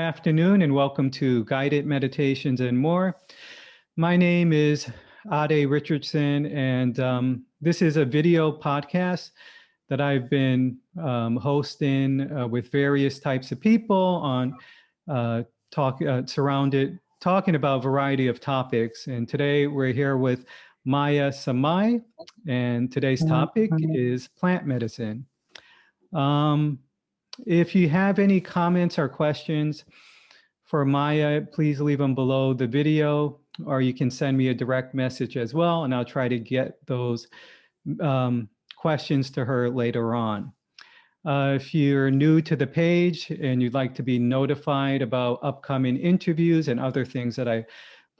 afternoon and welcome to Guided Meditations and More. My name is Ade Richardson, and this is a video podcast that I've been hosting with various types of people on talking about a variety of topics. And today we're here with Maya Samay, and today's topic is plant medicine. If you have any comments or questions for Maya, please leave them below the video, or you can send me a direct message as well, and I'll try to get those questions to her later on. If you're new to the page and you'd like to be notified about upcoming interviews and other things that I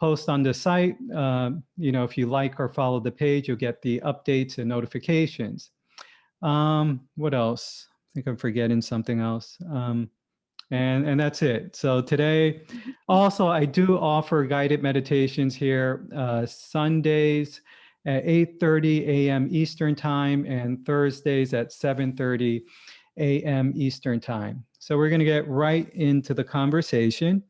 post on the site, if you like or follow the page, you'll get the updates and notifications. What else? I think I'm forgetting something else. And that's it. So today, also, I do offer guided meditations here Sundays at 8:30 a.m. Eastern Time and Thursdays at 7:30 a.m. Eastern Time. So we're going to get right into the conversation.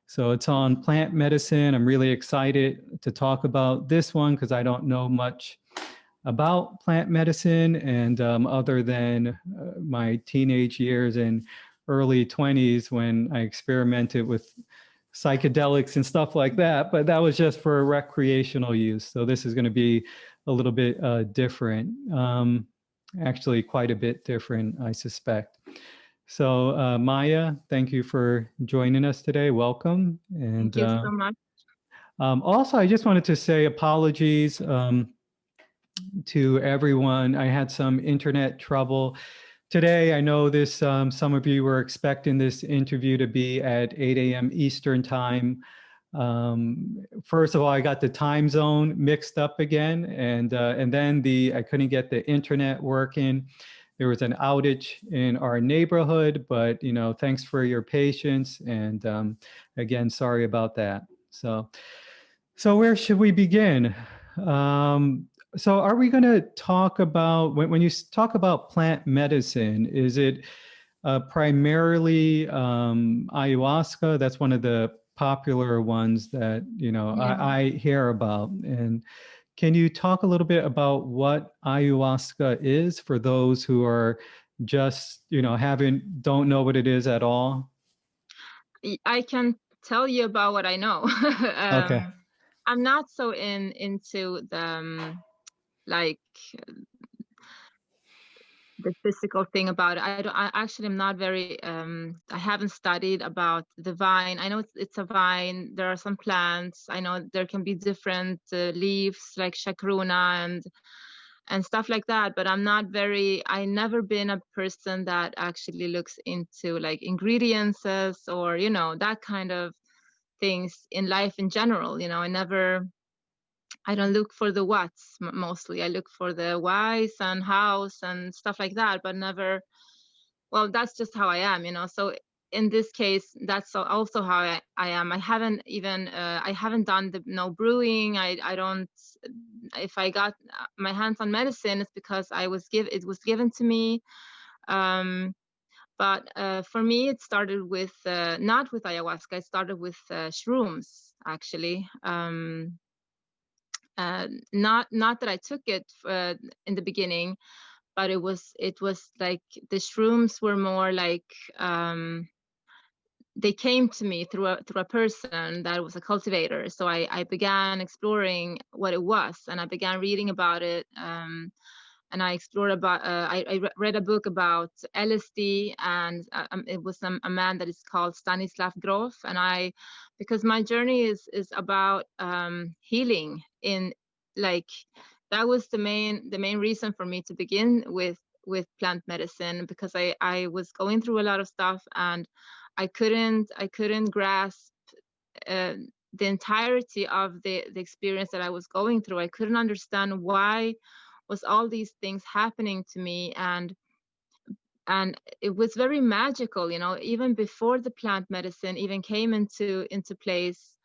So it's on plant medicine. I'm really excited to talk about this one because I don't know much about plant medicine, and other than my teenage years and early 20s when I experimented with psychedelics and stuff like that, but that was just for recreational use. So this is going to be a little bit different, actually quite a bit different, I suspect. So Maya, thank you for joining us today. Welcome. And thank you so much. Also, I just wanted to say apologies to everyone. I had some internet trouble today. I know this, some of you were expecting this interview to be at 8 a.m. Eastern Time. First of all, I got the time zone mixed up again, and then I couldn't get the internet working. There was an outage in our neighborhood, but thanks for your patience, and again, sorry about that. So where should we begin? So are we going to talk about, when you talk about plant medicine, is it primarily ayahuasca? That's one of the popular ones that, I hear about. And can you talk a little bit about what ayahuasca is for those who are just, don't know what it is at all? I can tell you about what I know. Okay. I'm not so into the like the physical thing about it. I actually am not very I haven't studied about the vine. I know it's a vine. There are some plants. I know there can be different leaves like chacruna and stuff like that, but I never been a person that actually looks into like ingredients or that kind of things in life in general. I don't look for the what's mostly. I look for the whys and hows and stuff like that, but never, well, that's just how I am, So in this case, that's also how I am. I haven't done no brewing. I don't, if I got my hands on medicine, it's because it was given to me. But for me, it started with, not with ayahuasca, it started with shrooms, actually. Not that I took it in the beginning, but it was like the shrooms were more like they came to me through a person that was a cultivator. So I began exploring what it was, and I began reading about it. And I explored about. I read a book about LSD, and it was a man that is called Stanislav Grof. And because my journey is about healing in, like, that was the main reason for me to begin with plant medicine, because I was going through a lot of stuff, and I couldn't grasp the entirety of the experience that I was going through. I couldn't understand why was all these things happening to me, and it was very magical, even before the plant medicine even came into place.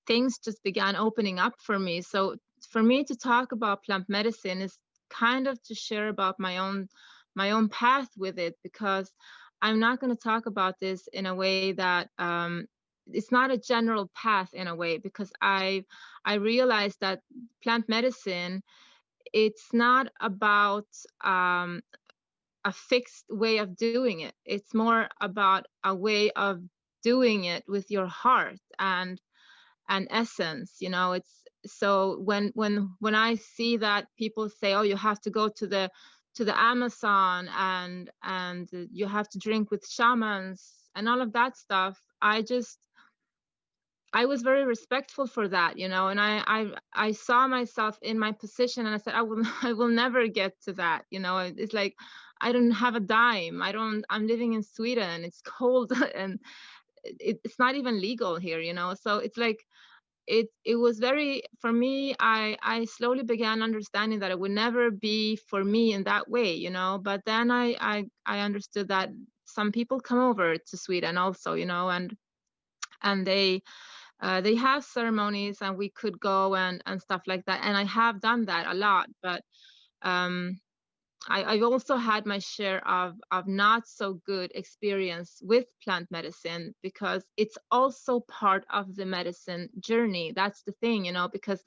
Things just began opening up for me. So for me to talk about plant medicine is kind of to share about my own path with it, because I'm not going to talk about this in a way that it's not a general path in a way, because I realized that plant medicine, it's not about a fixed way of doing it. It's more about a way of doing it with your heart and essence. It's so when I see that people say, oh, you have to go to the Amazon and you have to drink with shamans and all of that stuff, I was very respectful for that, and I saw myself in my position, and I said, I will I will never get to that. It's like, I don't have a dime. I'm living in Sweden. It's cold and it's not even legal here, so it's like, it was very, for me, I slowly began understanding that it would never be for me in that way, but then I understood that some people come over to Sweden also, and they have ceremonies, and we could go and stuff like that, and I have done that a lot, but um I've also had my share of not so good experience with plant medicine, because it's also part of the medicine journey. That's the thing, because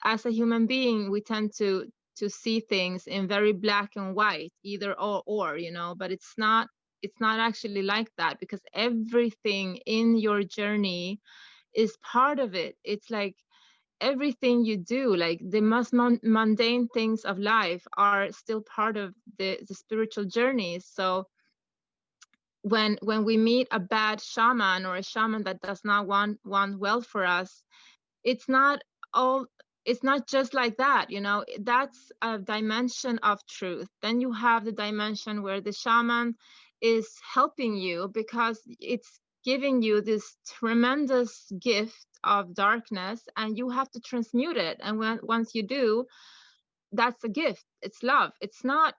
as a human being, we tend to see things in very black and white, either or, but it's not actually like that, because everything in your journey is part of it. It's like everything you do, like the most mundane things of life, are still part of the spiritual journey. So when we meet a bad shaman, or a shaman that does not want well for us, it's not all it's not just like that. That's a dimension of truth. Then you have the dimension where the shaman is helping you, because it's giving you this tremendous gift of darkness, and you have to transmute it. And once you do, that's a gift. It's love. It's not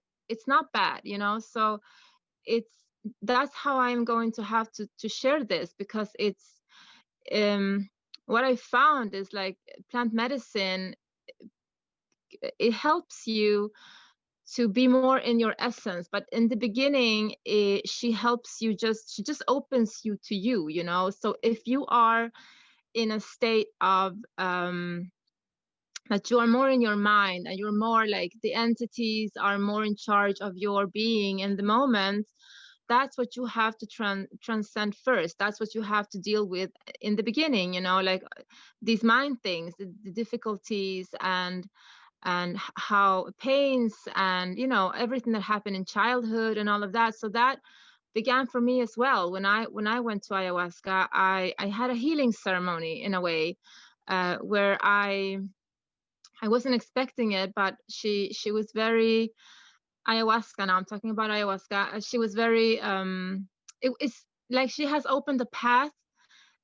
bad. So it's that's how I'm going to have to share this, because it's what I found is, like, plant medicine, it helps you to be more in your essence. But in the beginning, she just opens you to you. So if you are in a state of that you are more in your mind, and you're more like, the entities are more in charge of your being in the moment, that's what you have to transcend first. That's what you have to deal with in the beginning, like these mind things, the difficulties, and how pains, and everything that happened in childhood and all of that. So that began for me as well. When I went to ayahuasca, I had a healing ceremony in a way, where I wasn't expecting it, but she was very ayahuasca. Now I'm talking about ayahuasca. She was very it's like she has opened a path,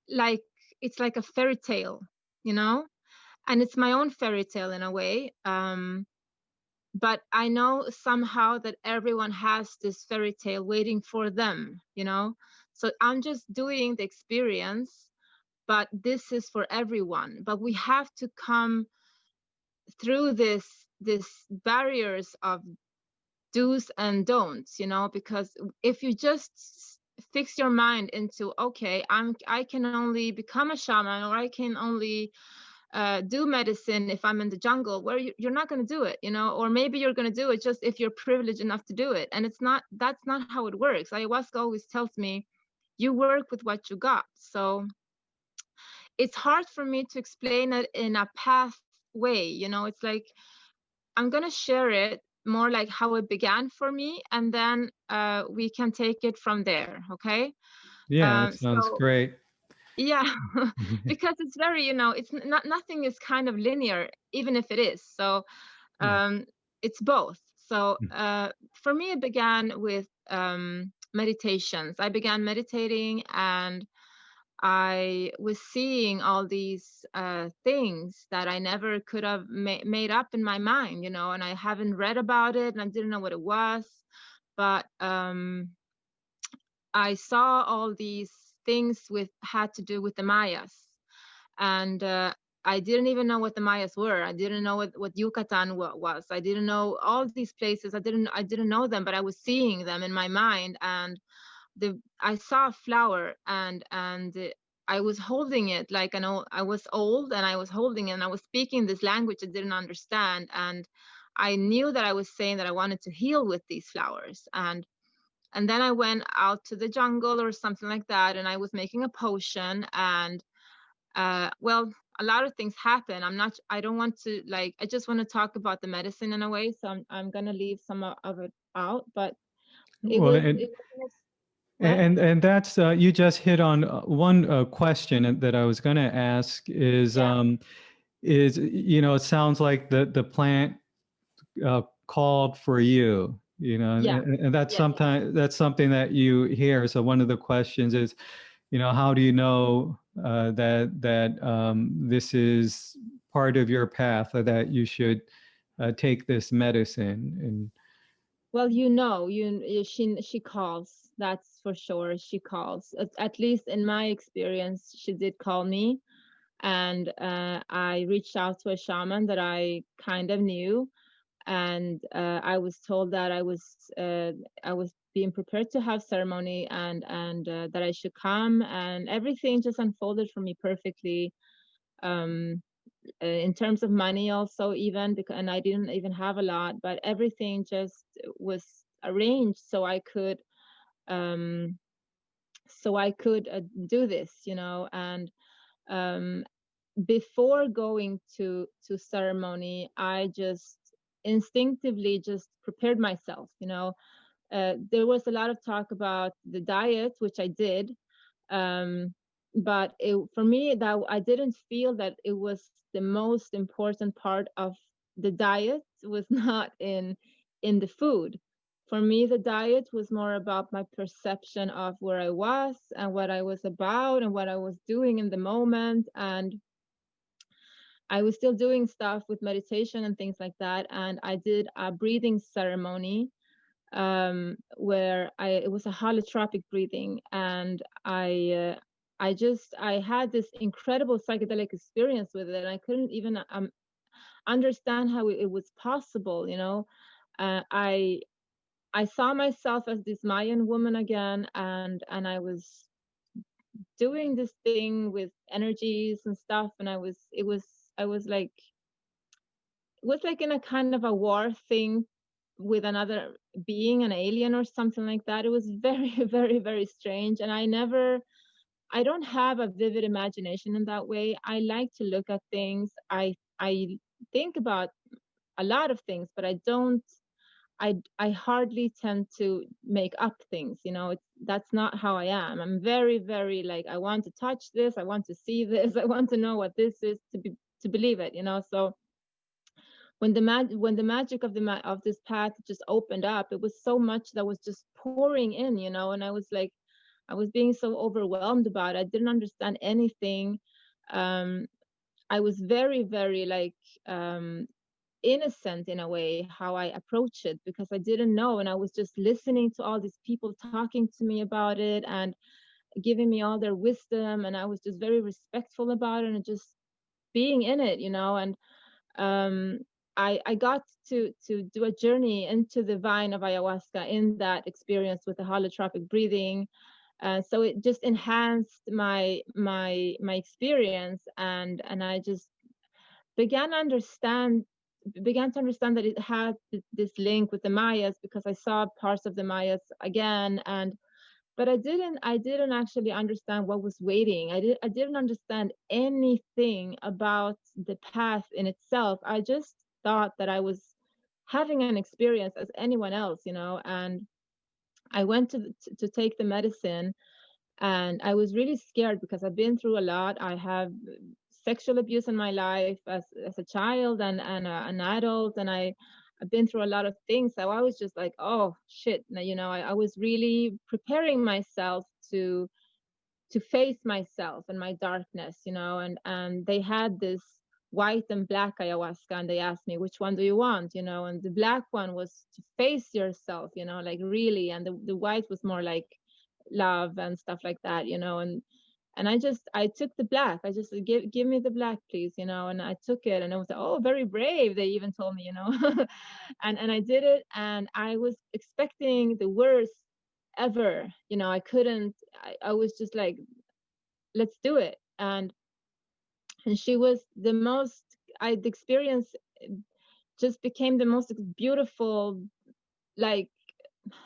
like it's like a fairy tale, you know, and it's my own fairy tale in a way. But I know somehow that everyone has this fairy tale waiting for them. So I'm just doing the experience, but this is for everyone. But we have to come through this barriers of do's and don'ts, because if you just fix your mind into, okay, I can only become a shaman, or I can only do medicine if I'm in the jungle, where you're not going to do it, or maybe you're going to do it just if you're privileged enough to do it. And that's not how it works. Ayahuasca always tells me, you work with what you got. So it's hard for me to explain it in a path way. It's like, I'm going to share it more like how it began for me, and then we can take it from there. Okay. Yeah, that sounds So great. yeah, because it's very, it's not, nothing is kind of linear, even if it is. So Yeah. it's both. So for me, it began with meditations. I began meditating, and I was seeing all these things that I never could have made up in my mind, and I haven't read about it, and I didn't know what it was. But I saw all these things had to do with the Mayas, and I didn't even know what the Mayas were. I didn't know what Yucatan was. I didn't know all these places. I didn't know them, but I was seeing them in my mind, and I saw a flower, and I was holding it like I was old, and I was holding it, and I was speaking this language I didn't understand, and I knew that I was saying that I wanted to heal with these flowers. And then I went out to the jungle or something like that, and I was making a potion, and well, a lot of things happen. I don't want to, like, I just want to talk about the medicine in a way, so I'm gonna leave some of it out. But Well, it was what? and that's you just hit on one question that I was going to ask Yeah. is, you know, it sounds like the plant called for you, you know, Yeah. and that's Yes. sometimes that's something that you hear. So one of the questions is, you know, how do you know that this is part of your path, or that you should take this medicine? And Well, you know, she calls. That's for sure. She calls. At least in my experience, she did call me, and I reached out to a shaman that I kind of knew, and I was told that I was being prepared to have ceremony, and that I should come, and everything just unfolded for me perfectly. Um, in terms of money also, even because, and I didn't even have a lot, but everything just was arranged um so I could do this, you know. And um before going to ceremony, I just instinctively just prepared myself, you know. There was a lot of talk about the diet, which I did, um, but for me, that I didn't feel that it was the most important part of the diet. Was not in the food. For me, the diet was more about my perception of where I was and what I was about and what I was doing in the moment. And I was still doing stuff with meditation and things like that. And I did a breathing ceremony, where it was a holotropic breathing, and I had this incredible psychedelic experience with it, and I couldn't even understand how it was possible, you know. I saw myself as this Mayan woman again, and I was doing this thing with energies and stuff, and I was like, it was like in a kind of a war thing with another being, an alien or something like that. It was very, very, very strange. And I don't have a vivid imagination in that way. I like to look at things. I think about a lot of things, but I hardly tend to make up things, you know. That's not how I am. I'm very, very like, I want to touch this, I want to see this, I want to know what this is to believe it, you know. So when the magic of of this path just opened up, it was so much that was just pouring in, you know. And I was like, I was being so overwhelmed about it. I didn't understand anything. um I was very, very like, innocent in a way how I approach it, because I didn't know, and I was just listening to all these people talking to me about it and giving me all their wisdom, and I was just very respectful about it and just being in it, you know. And um, I got to do a journey into the vine of ayahuasca in that experience with the holotropic breathing. So it just enhanced my experience, and I just began understand began to understand that it had this link with the Mayas, because I saw parts of the Mayas again. And but I didn't actually understand what was waiting. I didn't understand anything about the path in itself. I just thought that I was having an experience as anyone else, you know. And I went to take the medicine, and I was really scared because I've been through a lot. I have sexual abuse in my life as a child and an adult, and I've been through a lot of things. So I was just like, oh shit, you know. I was really preparing myself to face myself and my darkness, you know. And they had this white and black ayahuasca, and they asked me, which one do you want, you know. And the black one was to face yourself, you know, like really. And the white was more like love and stuff like that, you know. And I took the black. I just said, give me the black, please, you know. And I took it, and I was like, oh, very brave, they even told me, you know. And I did it, and I was expecting the worst ever. You know, I couldn't, I was just like, let's do it. And she was the most, I'd experienced, just became the most beautiful, like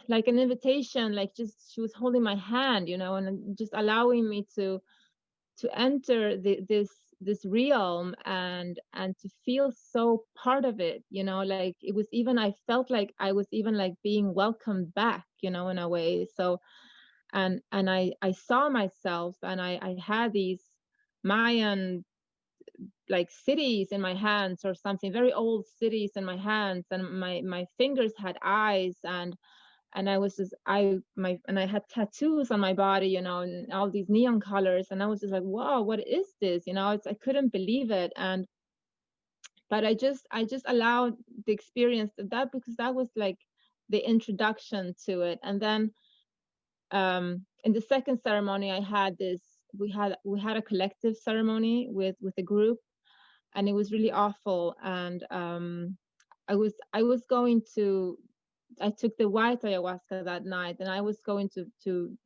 an invitation, like just she was holding my hand, you know, and just allowing me to enter this realm and to feel so part of it, you know, like it was even, I felt like I was even like being welcomed back, you know, in a way. So and I saw myself, and I had these Mayan like cities in my hands or something, very old cities in my hands, and my fingers had eyes, and I was just and I had tattoos on my body, you know, and all these neon colors, and I was just like, wow, what is this, you know? It's, I couldn't believe it. And but I just allowed the experience of that, because that was like the introduction to it. And then in the second ceremony, I had this, we had a collective ceremony with a group, and it was really awful. And I was going to, I took the white ayahuasca that night, and I was going to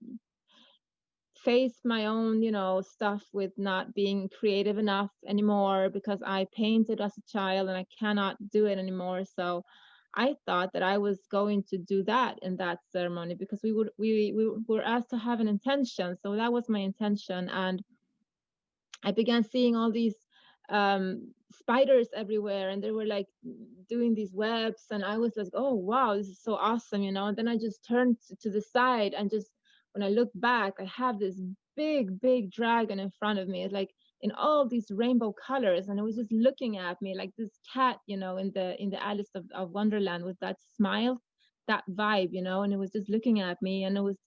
face my own, you know, stuff with not being creative enough anymore, because I painted as a child and I cannot do it anymore. So I thought that I was going to do that in that ceremony, because we were asked to have an intention. So that was my intention. And I began seeing all these spiders everywhere, and they were like doing these webs, and I was like, oh wow, this is so awesome, you know. And then I just turned to the side, and just when I look back, I have this big dragon in front of me. It's like in all these rainbow colors, and it was just looking at me like this cat, you know, in the Alice of Wonderland, with that smile, that vibe, you know. And it was just looking at me, and it was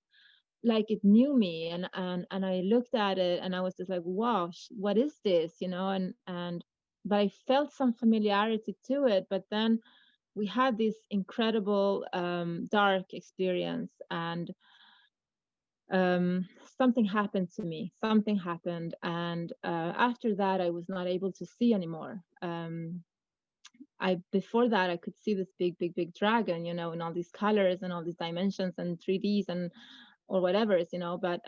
like it knew me. And I looked at it, and I was just like, wow, what is this, you know? And but I felt some familiarity to it. But then we had this incredible dark experience, and um something happened to me, something happened. And after that, I was not able to see anymore. I Before that, I could see this big dragon, you know, in all these colors and all these dimensions and 3Ds and or whatever, you know. But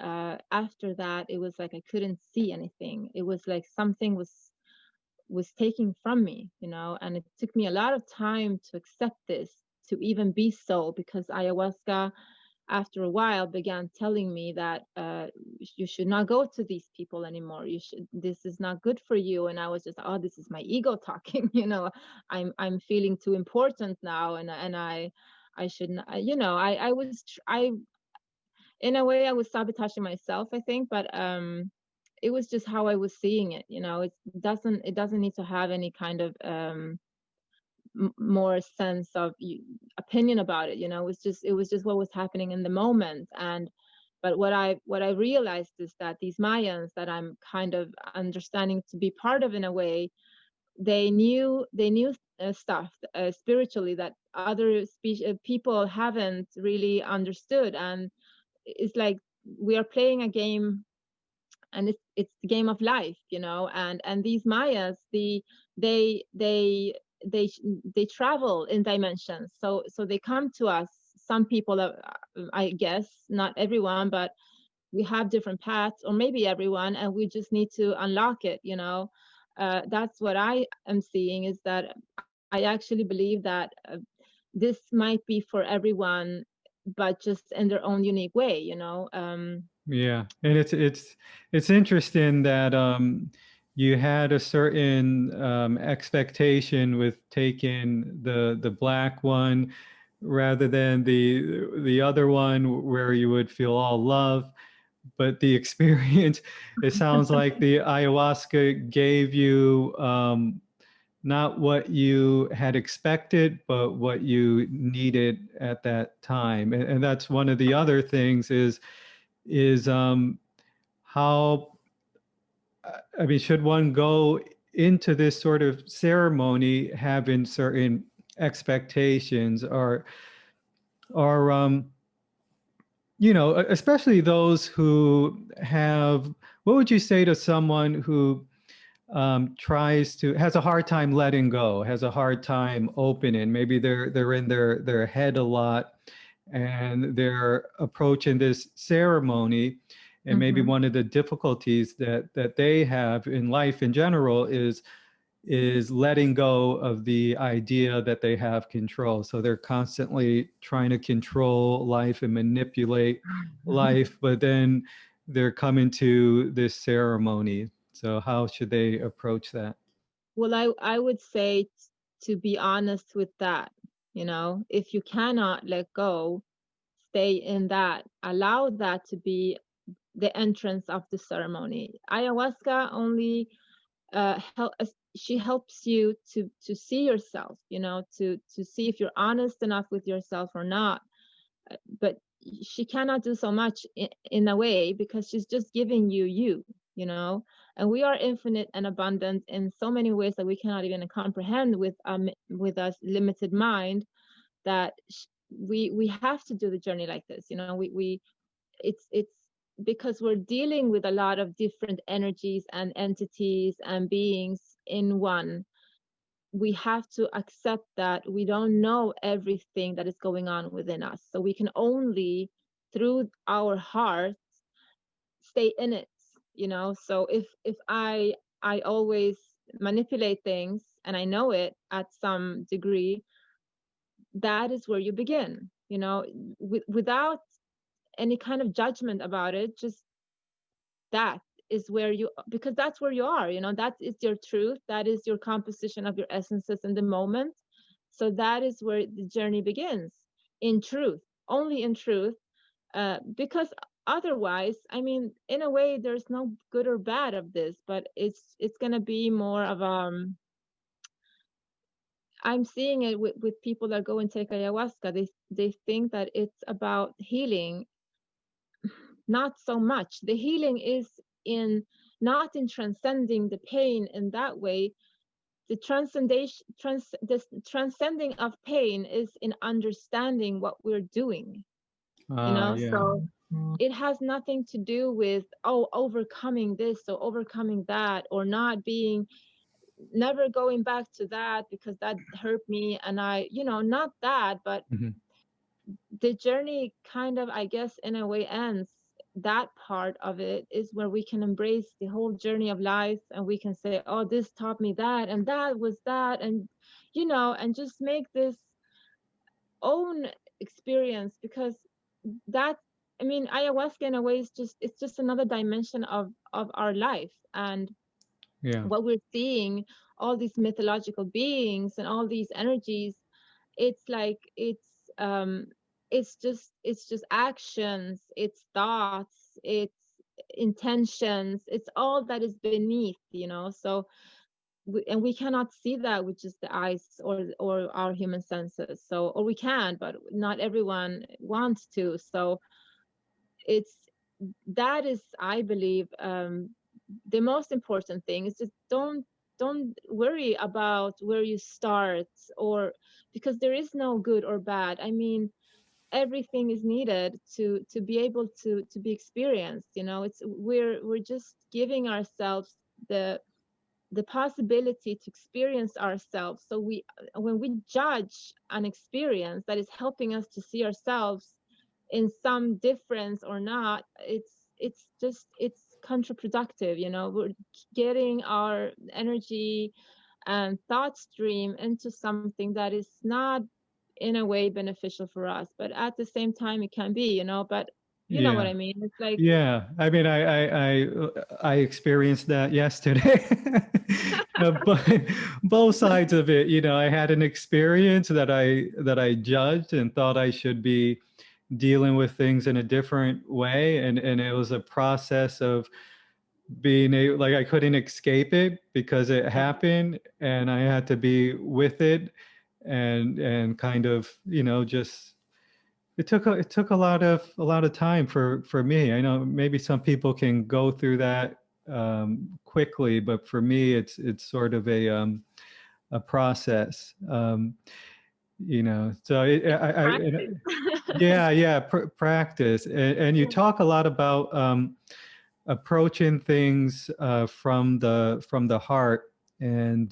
after that, it was like I couldn't see anything. It was like something was taken from me, you know. And it took me a lot of time to accept this, to even be so, because ayahuasca after a while began telling me that you should not go to these people anymore. You should, this is not good for you. And I was just, oh, this is my ego talking, you know. I'm feeling too important now, and I shouldn't, you know. I was I in a way I was sabotaging myself, I think. But it was just how I was seeing it, you know. It doesn't need to have any kind of more sense of opinion about it, you know. It was just what was happening in the moment. And but what I realized is that these Mayans that I'm kind of understanding to be part of in a way, they knew stuff spiritually that other people haven't really understood. And it's like we are playing a game, and it's the game of life, you know. And these Mayas, they they they they travel in dimensions. So they come to us. Some people, I guess not everyone, but we have different paths, or maybe everyone, and we just need to unlock it, you know. That's what I am seeing, is that I actually believe that this might be for everyone, but just in their own unique way, you know. Yeah, and it's interesting that you had a certain expectation with taking the black one rather than the other one where you would feel all love. But the experience, it sounds like the ayahuasca gave you not what you had expected, but what you needed at that time. And that's one of the other things is how, I mean, should one go into this sort of ceremony having certain expectations, or you know, especially those who have, what would you say to someone who has a hard time letting go, has a hard time opening? Maybe they're in their head a lot, and they're approaching this ceremony. And maybe Mm-hmm. one of the difficulties that they have in life in general is letting go of the idea that they have control. So they're constantly trying to control life and manipulate life, but then they're coming to this ceremony. So how should they approach that? Well, I would say to be honest with that. If you cannot let go, stay in that. Allow that to be the entrance of the ceremony. Ayahuasca only she helps you to see yourself, to see if you're honest enough with yourself or not. But she cannot do so much in a way, because she's just giving you. And we are infinite and abundant in so many ways that we cannot even comprehend with a limited mind. That we have to do the journey like this. We it's because we're dealing with a lot of different energies and entities and beings in one. We have to accept that we don't know everything that is going on within us, so we can only through our hearts stay in it. So if I always manipulate things, and I know it at some degree, that is where you begin, without any kind of judgment about it. Just that is where you, because that's where you are, that is your truth, that is your composition of your essences in the moment. So that is where the journey begins, in truth, only in truth. Because otherwise, I mean, in a way, there's no good or bad of this, but it's going to be more of I'm seeing it with people that go and take ayahuasca. They think that it's about healing. Not so much. The healing is in not in transcending the pain in that way. The this transcending of pain is in understanding what we're doing. Yeah. So it has nothing to do with overcoming this or overcoming that, or not being, never going back to that because that hurt me, and not that, but Mhm. the journey kind of, I guess, in a way ends. That part of it is where we can embrace the whole journey of life, and we can say, oh, this taught me that, and that was that, and just make this own experience. Because that, I mean, ayahuasca in a way is just, it's just another dimension of our life. And Yeah. what we're seeing, all these mythological beings and all these energies, it's like it's just actions, it's thoughts, it's intentions, it's all that is beneath. So and we cannot see that with just the eyes or our human senses. So, or we can, but not everyone wants to. So it's, that is, I believe, the most important thing is just don't worry about where you start, or because there is no good or bad. I mean, everything is needed to be able to be experienced. It's, we're just giving ourselves the possibility to experience ourselves. So we, when we judge an experience that is helping us to see ourselves in some difference or not, it's just, it's counterproductive. We're getting our energy and thought stream into something that is not in a way beneficial for us, but at the same time it can be, but you know what Yeah. I mean. It's like, Yeah, I mean, I experienced that yesterday. But both sides of it, I had an experience that I judged and thought I should be dealing with things in a different way, and it was a process of being able, like, I couldn't escape it because it happened, and I had to be with it, and kind of, just it took a lot of time for me. I know maybe some people can go through that quickly, but for me, it's sort of a process. So it's practice. yeah, yeah, practice, and you talk a lot about approaching things from the heart, and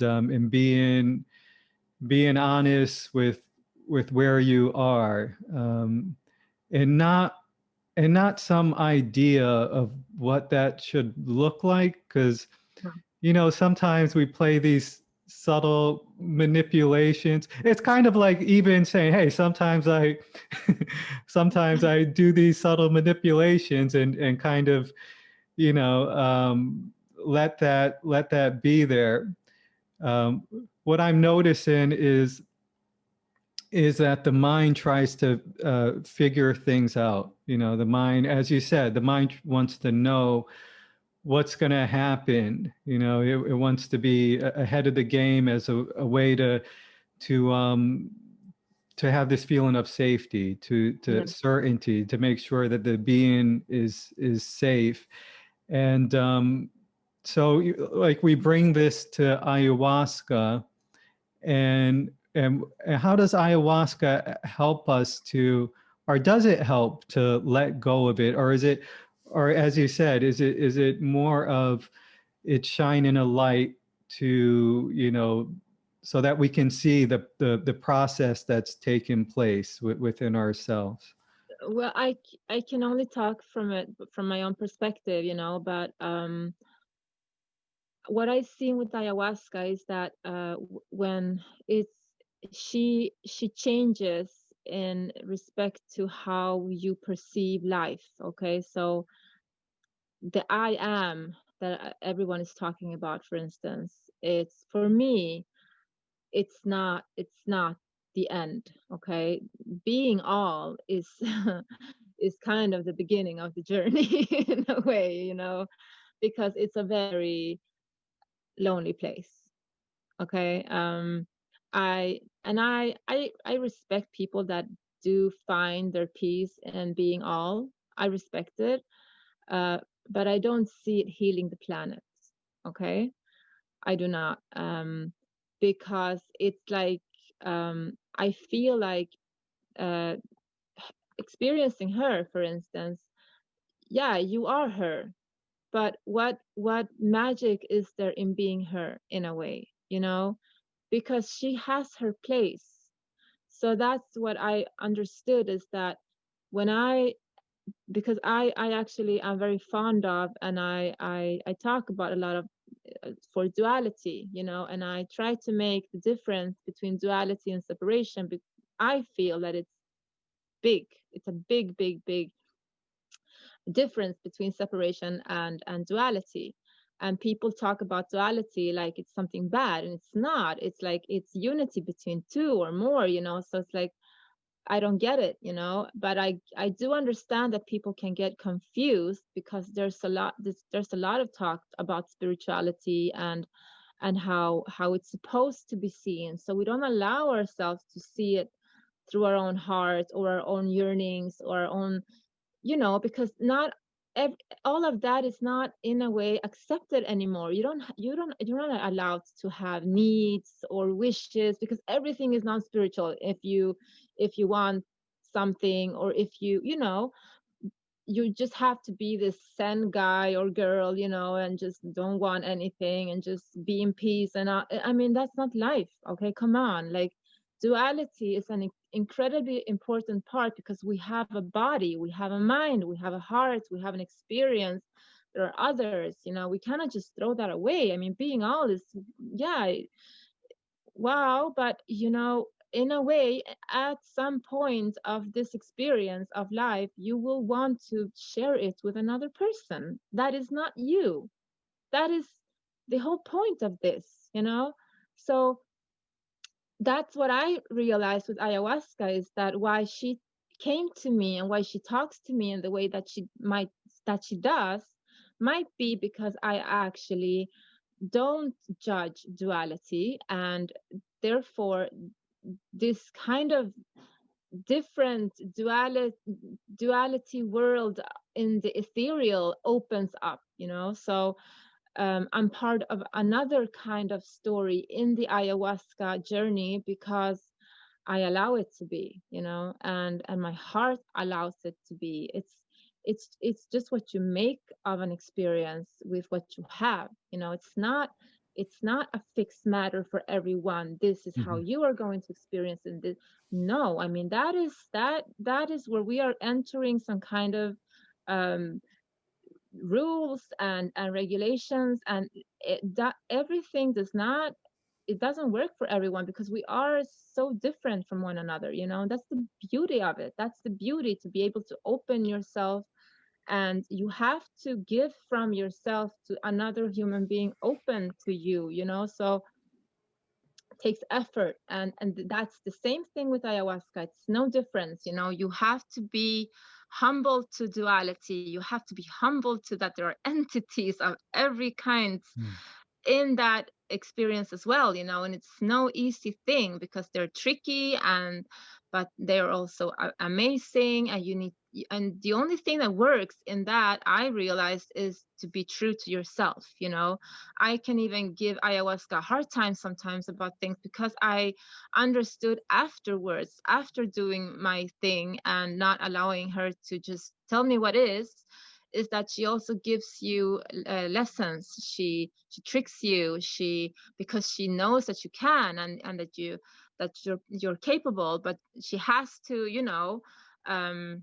being honest with where you are, and not some idea of what that should look like, because sometimes we play these subtle manipulations. It's kind of like even saying, hey, sometimes I sometimes I do these subtle manipulations, and kind of let that be there. What I'm noticing is that the mind tries to figure things out. The mind, as you said, the mind wants to know what's going to happen. It wants to be ahead of the game as a way to to have this feeling of safety, to Yeah. certainty, to make sure that the being is safe. And so like we bring this to ayahuasca, and how does ayahuasca help us to, or does it help to let go of it, or is it, or as you said, is it more of it shining a light to, so that we can see the process that's taking place within ourselves? Well, I can only talk from it from my own perspective, but what I seen with ayahuasca is that when it's she changes in respect to how you perceive life. Okay, so the I am that everyone is talking about, for instance, it's for me, it's not the end. Okay, being all is is kind of the beginning of the journey in a way, because it's a very lonely place. Okay, I respect people that do find their peace in being all. I respect it, uh, but I don't see it healing the planet. Okay, I do not, because it's like, I feel like, uh, experiencing her, for instance. Yeah, you are her, but what magic is there in being her in a way, because she has her place. So that's what I understood, is that when I because I actually am very fond of, and I talk about a lot of, for duality, and I try to make the difference between duality and separation. I feel that big it's a big, big, big difference between separation and duality. And people talk about duality like it's something bad, and it's not. It's like it's unity between two or more, so it's like, I don't get it, but I do understand that people can get confused, because there's a lot of talk about spirituality and how it's supposed to be seen. So we don't allow ourselves to see it through our own heart or our own yearnings or our own, because not ev- all of that is not in a way accepted anymore. You're not allowed to have needs or wishes, because everything is non-spiritual. If you want something, or if you just have to be this zen guy or girl, and just don't want anything and just be in peace. And I mean, that's not life. Okay, come on. Like, duality is an incredibly important part, because we have a body, we have a mind, we have a heart, we have an experience. There are others, we cannot just throw that away. I mean, being all is, yeah, wow, but in a way, at some point of this experience of life, you will want to share it with another person that is not you. That is the whole point of this, so that's what I realized with ayahuasca, is that why she came to me and why she talks to me in the way that she does, might be because I actually don't judge duality, and therefore this kind of different duality world in the ethereal opens up, so I'm part of another kind of story in the ayahuasca journey, because I allow it to be, and my heart allows it to be. It's just what you make of an experience with what you have. It's not It's not a fixed matter for everyone. This is how Mhm. you are going to experience it. No, I mean, that is where we are entering some kind of um rules and regulations, and that everything does not, it doesn't work for everyone, because we are so different from one another, you know. That's the beauty of it. That's the beauty, to be able to open yourself, and you have to give from yourself to another human being open to you, you know. So it takes effort, and that's the same thing with ayahuasca. It's no difference, you know. You have to be humble to duality. You have to be humble to that there are entities of every kind Mm. in that experience as well, you know. And it's no easy thing, because they're tricky, and but they're also amazing, and you need, and the only thing that works in that, I realized, is to be true to yourself, you know. I can even give ayahuasca a hard time sometimes about things, because I understood afterwards, after doing my thing and not allowing her to just tell me what is that she also gives you lessons. She tricks you. She, because she knows that you can, and that you're capable, but she has to, you know, um,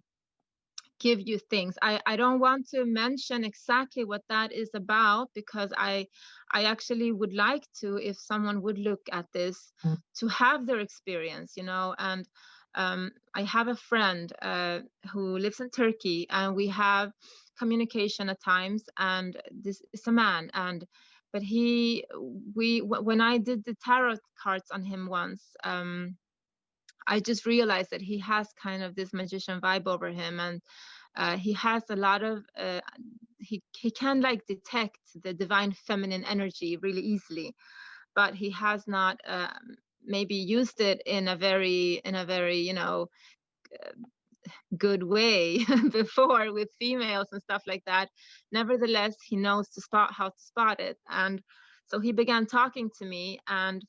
give you things. I don't want to mention exactly what that is about, because I actually would like to, if someone would look at this, to have their experience, you know. And I have a friend who lives in Turkey, and we have communication at times, and this is a man, and but when I did the tarot cards on him once, I just realized that he has kind of this magician vibe over him, and he has a lot of he can like detect the divine feminine energy really easily, but he has not maybe used it in a very, you know, good way before with females and stuff like that. Nevertheless, he knows to spot how to spot it, and so he began talking to me, and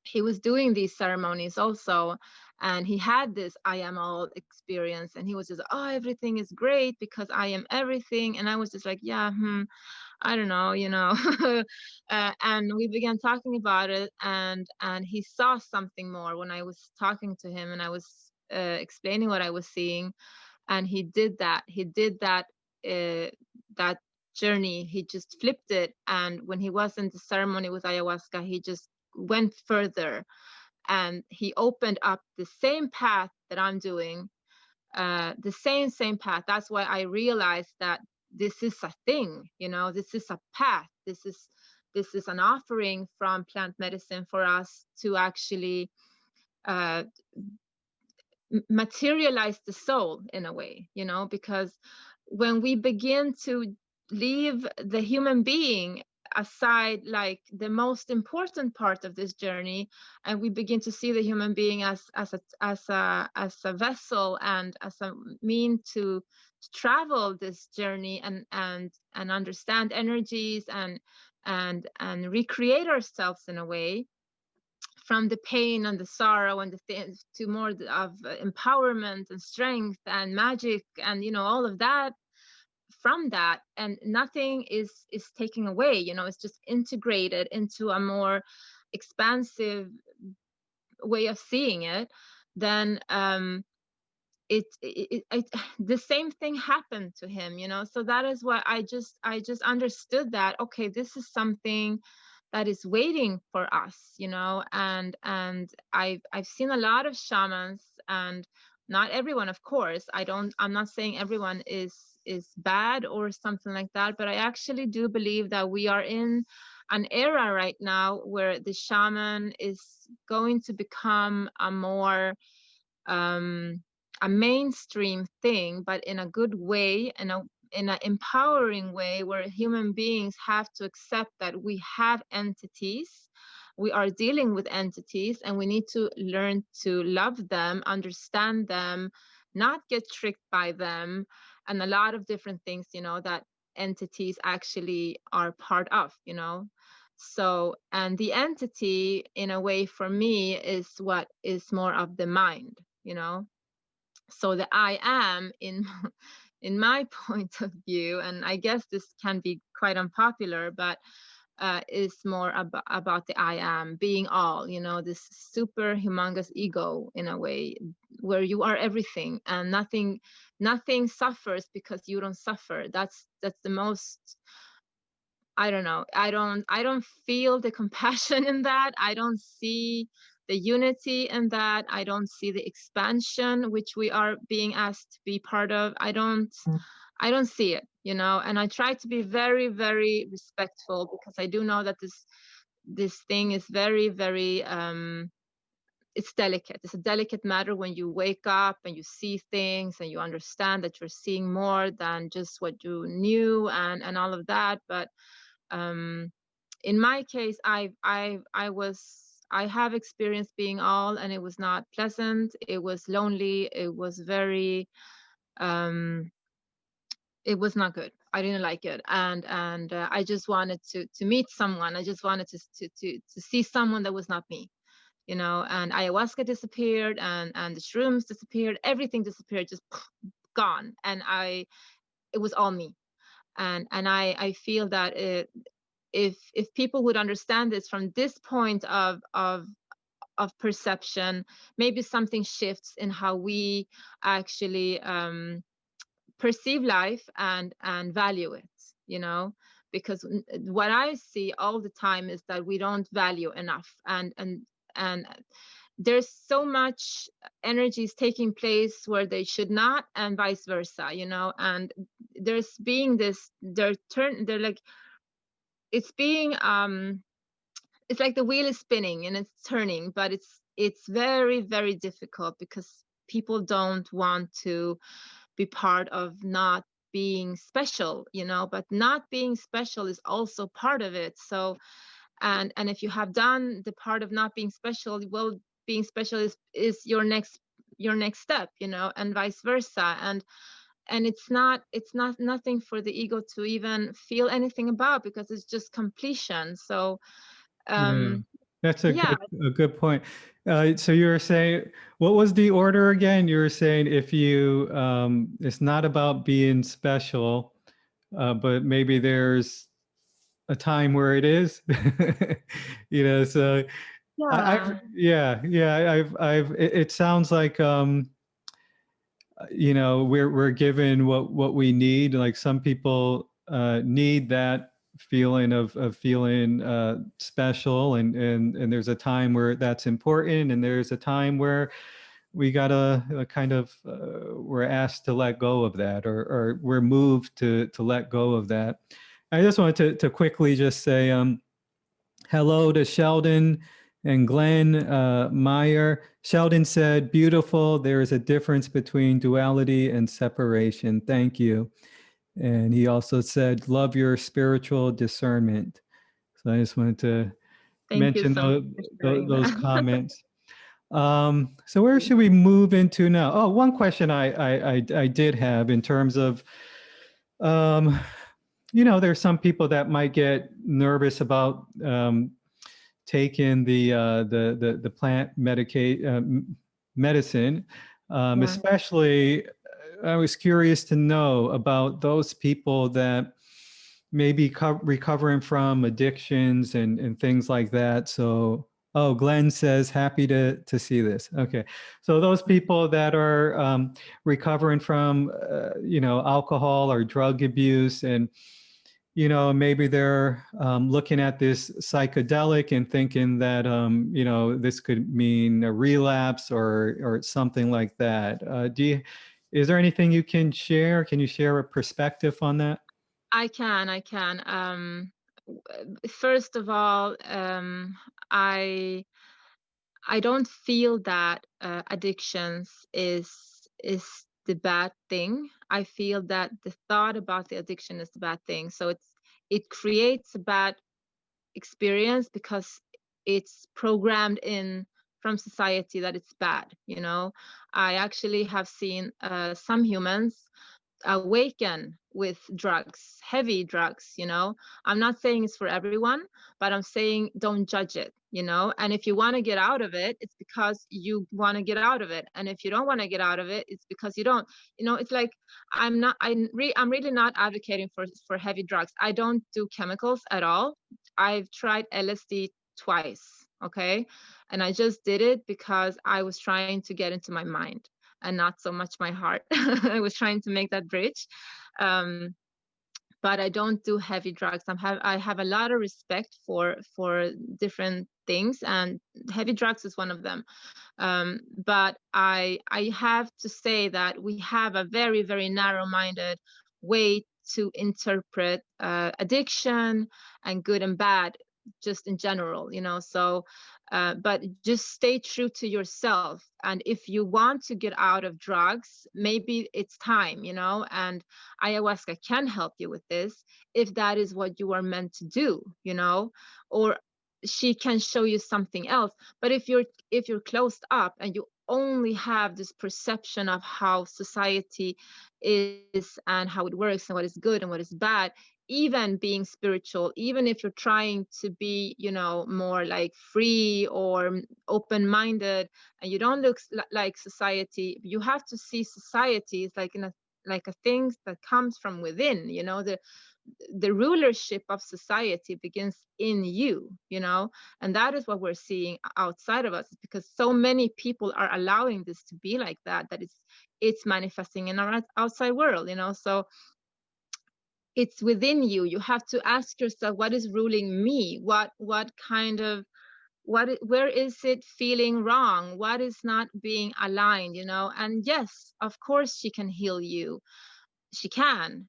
he was doing these ceremonies also, and he had this I am all experience, and he was just, oh, everything is great because I am everything. And I was just like, yeah, I don't know, you know. And we began talking about it, and he saw something more when I was talking to him, and I was explaining what I was seeing. And he did that that journey. He just flipped it, and when he was in the ceremony with ayahuasca, he just went further, and he opened up the same path that I'm doing, the same path. That's why I realized that this is a thing, you know. This is a path. This is an offering from plant medicine for us to actually uh, materialize the soul in a way, you know. Because when we begin to leave the human being aside, like the most important part of this journey, and we begin to see the human being as a vessel and as a mean to travel this journey, and understand energies, and recreate ourselves in a way, from the pain and the sorrow and the things to more of empowerment and strength and magic, and, you know, all of that, from that. And nothing is taken away, you know. It's just integrated into a more expansive way of seeing it. Then the same thing happened to him, you know. So that is why I just understood that, okay, this is something that is waiting for us, you know. And I've seen a lot of shamans, and not everyone, of course. I'm not saying everyone is bad or something like that, but I actually do believe that we are in an era right now where the shaman is going to become um a mainstream thing, but in a good way, in an empowering way, where human beings have to accept that we have entities, we are dealing with entities, and we need to learn to love them, understand them, not get tricked by them, and a lot of different things, you know, that entities actually are part of, you know. So, and the entity, in a way, for me, is what is more of the mind, you know. So the I am in in my point of view, and I guess this can be quite unpopular, but is more about the I am, being all, you know, this super humongous ego in a way, where you are everything and nothing suffers because you don't suffer. That's the most, I don't know. I don't feel the compassion in that. I don't see the unity in that. I don't see the expansion which we are being asked to be part of. I don't see it, you know, and I try to be very, very respectful, because I do know that this thing is very, very it's delicate. It's a delicate matter when you wake up and you see things and you understand that you're seeing more than just what you knew and all of that. But in my case, I have experienced being all, and it was not pleasant. It was lonely. It was very it was not good. I didn't like it, and I just wanted to meet someone. I just wanted to see someone that was not me, you know. And ayahuasca disappeared, and the shrooms disappeared. Everything disappeared, just gone. And it was all me. And I feel that if people would understand this from this point of perception, maybe something shifts in how we actually perceive life and value it, you know. Because what I see all the time is that we don't value enough, and there's so much energies taking place where they should not, and vice versa, you know. And there's being this, they're like, it's being it's like the wheel is spinning and it's turning, but it's very, very difficult, because people don't want to be part of not being special, you know. But not being special is also part of it. So and if you have done the part of not being special, well, being special is your next step, you know, and vice versa. And it's not nothing for the ego to even feel anything about, because it's just completion. So Yeah, that's yeah. a good point. So you were saying, what was the order again? You were saying if you, it's not about being special, but maybe there's a time where it is, you know. So Yeah. it sounds like, you know, we're given what we need. Like some people need that feeling of feeling special, and there's a time where that's important, and there's a time where we gotta kind of we're asked to let go of that, or we're moved to let go of that. I just wanted to quickly just say hello to Sheldon and Glenn Meyer. Sheldon said, beautiful. There is a difference between duality and separation. Thank you. And he also said, love your spiritual discernment. So I just wanted to Thank you mention so much for sharing those that. comments. So where should we move into now? Oh, one question I did have in terms of, you know, there's some people that might get nervous about taking the plant medicine, Yeah. especially. I was curious to know about those people that may be recovering from addictions and things like that. So, oh, Glenn says, happy to see this. Okay. So those people that are recovering from, you know, alcohol or drug abuse, and, you know, maybe they're looking at this psychedelic and thinking that, you know, this could mean a relapse or something like that. Is there anything you can share? Can you share a perspective on that? I can. First of all, I don't feel that addictions is the bad thing. I feel that the thought about the addiction is the bad thing. So it creates a bad experience because it's programmed in from society that it's bad, you know. I actually have seen some humans awaken with drugs, heavy drugs, you know. I'm not saying it's for everyone, but I'm saying don't judge it, you know. And if you want to get out of it, it's because you want to get out of it. And if you don't want to get out of it, it's because you don't, you know. It's like I'm really not advocating for heavy drugs. I don't do chemicals at all. I've tried LSD twice, okay? And I just did it because I was trying to get into my mind and not so much my heart. I was trying to make that bridge. Um, but I don't do heavy drugs. I have a lot of respect for different things, and heavy drugs is one of them. But I have to say that we have a very, very narrow-minded way to interpret addiction and good and bad, just in general, you know. So but just stay true to yourself, and if you want to get out of drugs, maybe it's time, you know, and ayahuasca can help you with this if that is what you are meant to do, you know, or she can show you something else. But if you're closed up and you only have this perception of how society is and how it works and what is good and what is bad, even being spiritual, even if you're trying to be, you know, more like free or open-minded, and you don't look like society, you have to see society as like like a thing that comes from within, you know. The rulership of society begins in you, you know, and that is what we're seeing outside of us, because so many people are allowing this to be like that, that it's manifesting in our outside world, you know. So it's within you. You have to ask yourself, what is ruling me? What kind of where is it feeling wrong? What is not being aligned, you know? And yes, of course she can heal you. She can.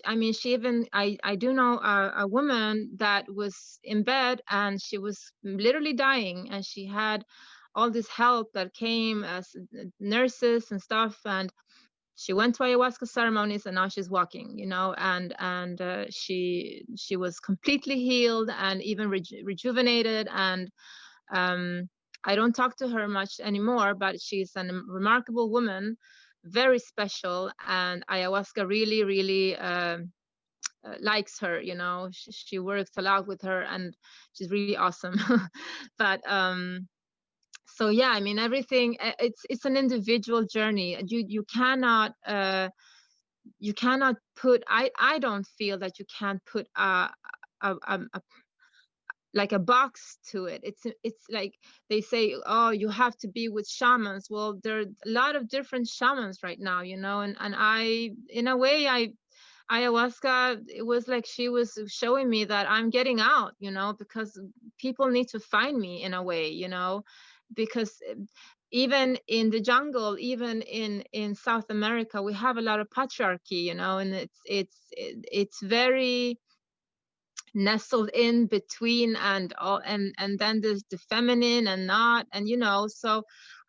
I mean, she even, I do know a woman that was in bed and she was literally dying, and she had all this help that came as nurses and stuff, and she went to ayahuasca ceremonies, and now she's walking, you know, and she was completely healed and even rejuvenated. And um, I don't talk to her much anymore, but she's a remarkable woman, very special, and ayahuasca really, really likes her, you know. She works a lot with her, and she's really awesome. But so yeah, I mean, everything, it's an individual journey. You cannot put, I don't feel that you can put a like a box to it. It's like they say, oh, you have to be with shamans. Well, there are a lot of different shamans right now, you know, and I, in a way, ayahuasca, it was like she was showing me that I'm getting out, you know, because people need to find me in a way, you know, because even in the jungle, even in South America, we have a lot of patriarchy, you know, and it's very nestled in between, and all, and then there's the feminine and not, and you know. So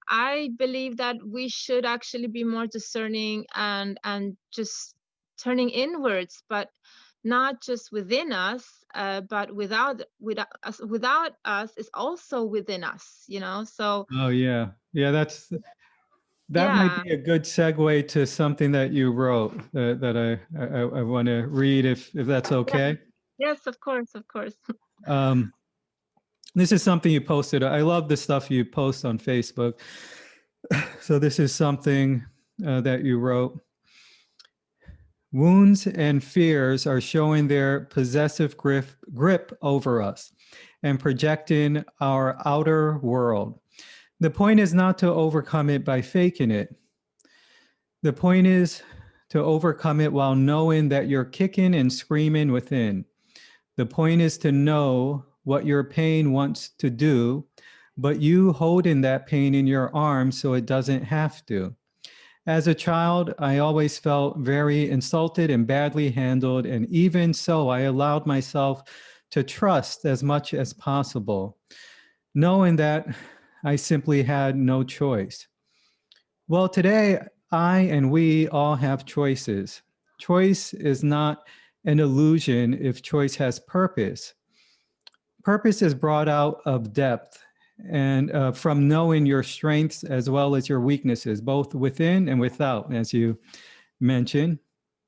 I believe that we should actually be more discerning and just turning inwards, but not just within us, but without us is also within us, you know. So Oh yeah. Yeah, that might yeah. be a good segue to something that you wrote that I want to read if that's Yeah. okay. Yes, of course, of course. Um, this is something you posted. I love the stuff you post on Facebook. So this is something that you wrote. Wounds and fears are showing their possessive grip over us and projecting our outer world. The point is not to overcome it by faking it. The point is to overcome it while knowing that you're kicking and screaming within. The point is to know what your pain wants to do, but you holding that pain in your arms so it doesn't have to. As a child, I always felt very insulted and badly handled, and even so, I allowed myself to trust as much as possible, knowing that I simply had no choice. Well, today, I and we all have choices. Choice is not an illusion if choice has purpose. Purpose is brought out of depth and from knowing your strengths as well as your weaknesses, both within and without, as you mentioned.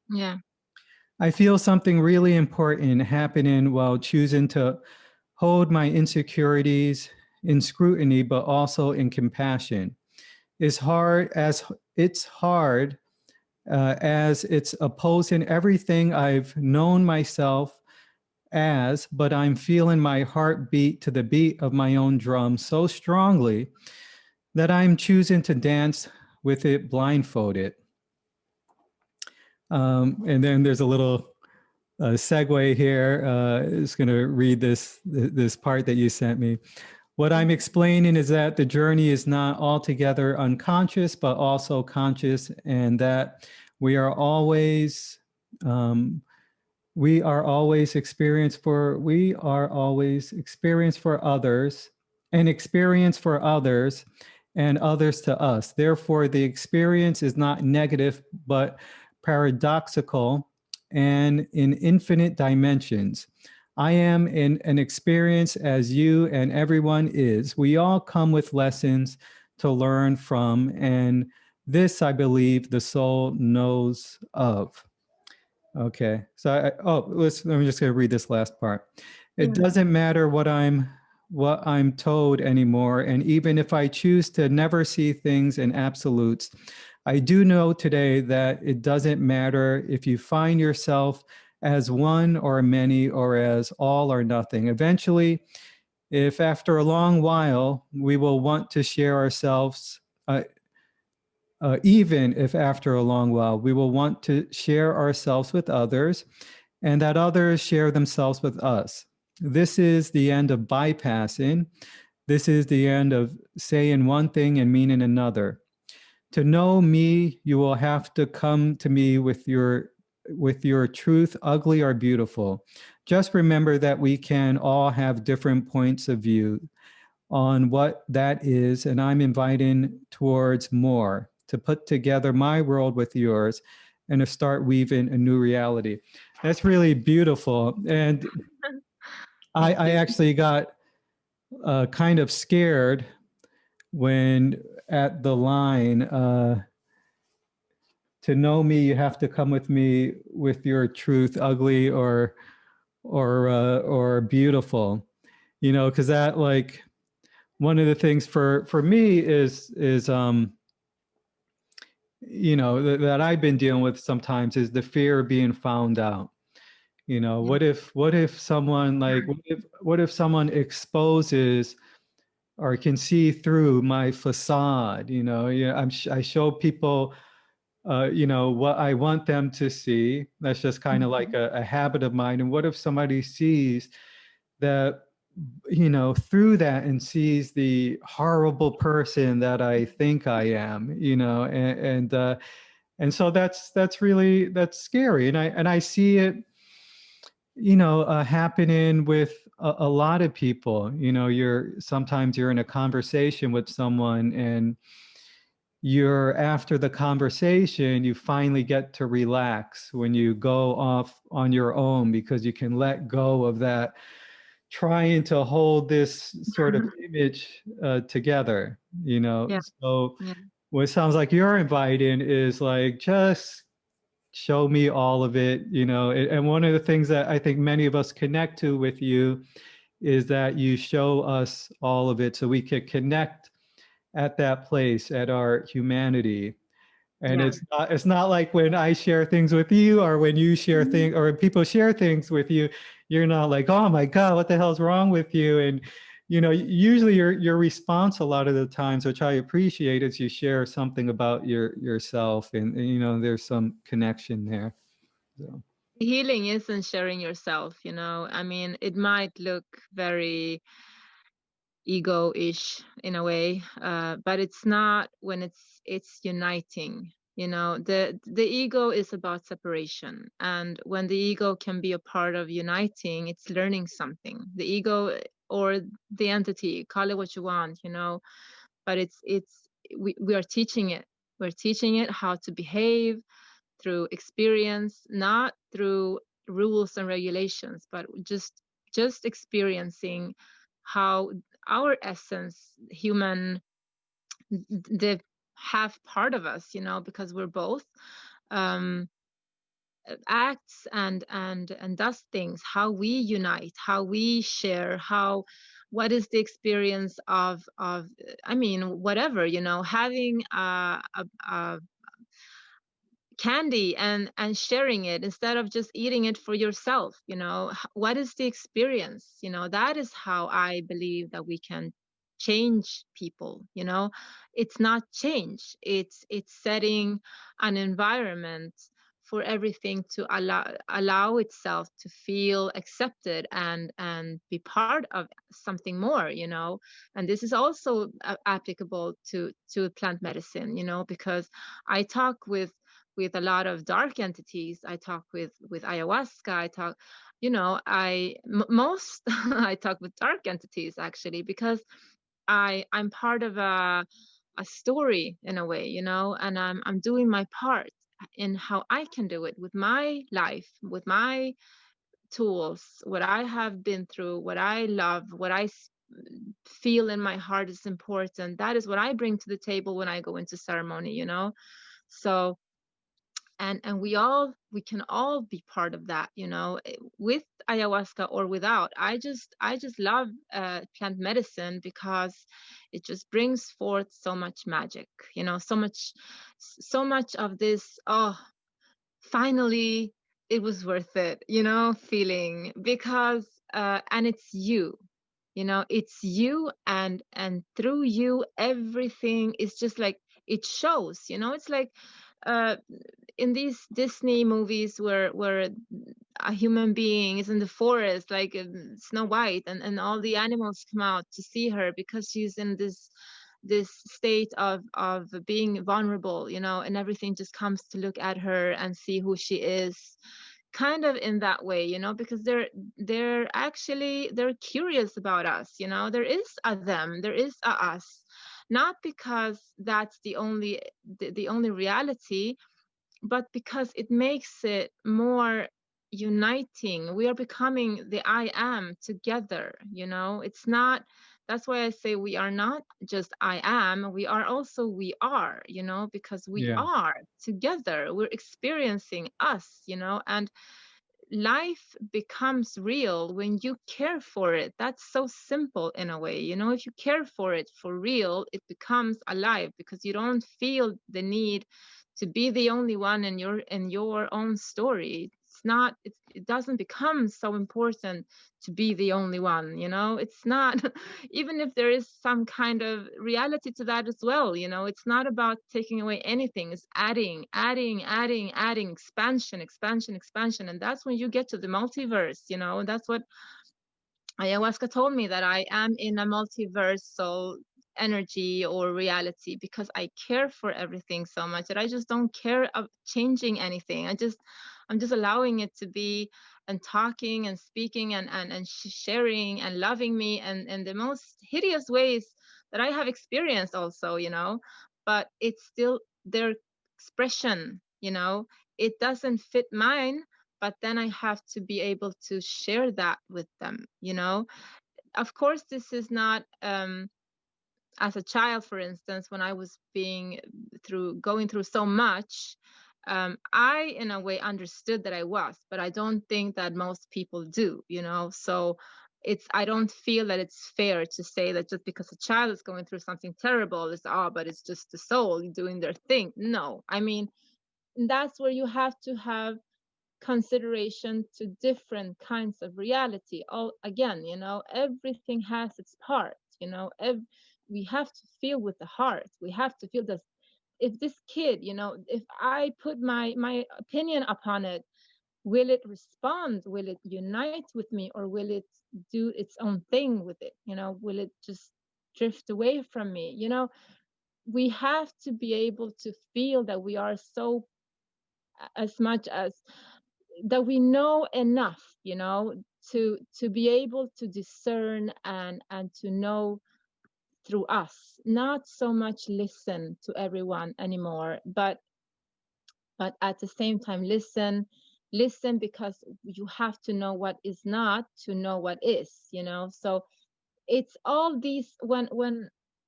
Yeah. I feel something really important happening while choosing to hold my insecurities in scrutiny, but also in compassion. It's hard as it's opposing everything I've known myself as, but I'm feeling my heart beat to the beat of my own drum so strongly that I'm choosing to dance with it blindfolded. And then there's a little segue here. It's going to read this part that you sent me. What I'm explaining is that the journey is not altogether unconscious, but also conscious, and that we are always experience for others, and experience for others, and others to us. Therefore, the experience is not negative, but paradoxical and in infinite dimensions. I am in an experience as you and everyone is. We all come with lessons to learn from, and this, I believe, the soul knows of. Okay, so I'm just going to read this last part. It Yeah. doesn't matter what I'm told anymore, and even if I choose to never see things in absolutes, I do know today that it doesn't matter if you find yourself as one or many or as all or nothing. Eventually, if after a long while we will want to share ourselves, even if after a long while we will want to share ourselves with others, and that others share themselves with us. This is the end of bypassing. This is the end of saying one thing and meaning another. To know me, you will have to come to me with your truth, ugly or beautiful. Just remember that we can all have different points of view on what that is, and I'm inviting towards more, to put together my world with yours and to start weaving a new reality. That's really beautiful. And Thank I you. actually got kind of scared when at the line, to know me, you have to come with me with your truth, ugly or beautiful, because that, like, one of the things for me is that I've been dealing with sometimes is the fear of being found out. Yeah. What if someone, like, what if someone exposes or can see through my facade? Yeah, I show people what I want them to see. That's just kind of like Mhm. a habit of mine. And what if somebody sees that, through that, and sees the horrible person that I think I am, and so that's scary. And I see it, happening with a lot of people. Sometimes you're in a conversation with someone, and you're after the conversation, you finally get to relax when you go off on your own, because you can let go of that trying to hold this sort of image together. Yeah. So Yeah. what sounds like you're inviting is, like, just show me all of it. And one of the things that I think many of us connect to with you is that you show us all of it, so we can connect at that place, at our humanity. And Yeah. it's not like when I share things with you, or when you share Mhm. things, or when people share things with you, you're not like, oh my God, what the hell's wrong with you? And usually your response a lot of the times, which I appreciate, is you share something about yourself, and there's some connection there. So Healing isn't sharing yourself, I mean, it might look very ego-ish in a way, but it's not when it's uniting. The ego is about separation, and when the ego can be a part of uniting, it's learning something. The ego, or the entity, call it what you want, but we are teaching it. We're teaching it how to behave through experience, not through rules and regulations, but just experiencing how our essence, human, the half part of us, because we're both, um, acts and does things, how we unite, how we share, what is the experience of I mean, whatever, having a candy and sharing it instead of just eating it for yourself. What is the experience? That is how I believe that we can change people. It's not change, it's setting an environment for everything to allow itself to feel accepted and be part of something more. And this is also applicable to plant medicine, because I talk with a lot of dark entities. I talk with ayahuasca. I talk, most I talk with dark entities actually, because I'm part of a story in a way, and I'm doing my part in how I can do it with my life, with my tools, what I have been through, what I love, what I feel in my heart is important. That is what I bring to the table when I go into ceremony, So and we can all be part of that, with ayahuasca or without. I just love plant medicine because it just brings forth so much magic, so much of this, oh, finally it was worth it, feeling, because and it's you, and through you everything is just like it shows. It's like uh in these Disney movies where a human being is in the forest, like Snow White, and all the animals come out to see her because she's in this state of being vulnerable, and everything just comes to look at her and see who she is, kind of in that way, because they're curious about us. There is a them, there is a us, not because that's the only reality, but because it makes it more uniting. We are becoming the I am together. It's not, that's why I say we are not just I am, we are also we are, because we Yeah. are together, we're experiencing us, and life becomes real when you care for it. That's so simple in a way. If you care for it for real, it becomes alive, because you don't feel the need to be the only one in your own story. It doesn't become so important to be the only one. It's not even if there is some kind of reality to that as well. It's not about taking away anything. It's adding, adding, adding, adding, expansion, expansion, expansion. And that's when you get to the multiverse. That's what ayahuasca told me, that I am in a multiversal energy or reality, because I care for everything so much that I just don't care of changing anything. I'm just allowing it to be, and talking and speaking and sharing and loving me, and the most hideous ways that I have experienced also, but it's still their expression. It doesn't fit mine, but then I have to be able to share that with them. Of course, this is not, as a child, for instance, when I was going through so much, I in a way understood that I was, but I don't think that most people do. So I don't feel that it's fair to say that just because a child is going through something terrible, but it's just the soul doing their thing. No, I mean, that's where you have to have consideration to different kinds of reality. All again, everything has its part. We have to feel with the heart. We have to feel this. If this kid, if I put my opinion upon it, will it respond? Will it unite with me, or will it do its own thing with it? Will it just drift away from me? We have to be able to feel that we are so, as much as that we know enough, to be able to discern and to know through us, not so much listen to everyone anymore, but at the same time listen, because you have to know what is not to know what is. So it's all these, when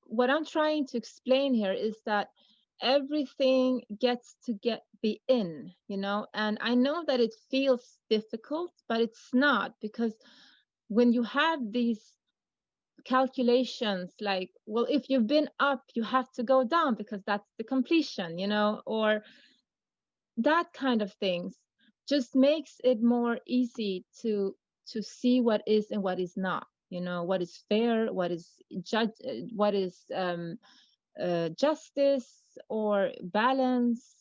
what I'm trying to explain here is that everything gets to be in, and I know that it feels difficult, but it's not, because when you have these calculations, like, well, if you've been up, you have to go down, because that's the completion, or that kind of things just makes it more easy to see what is and what is not, what is fair, what is what is justice or balance,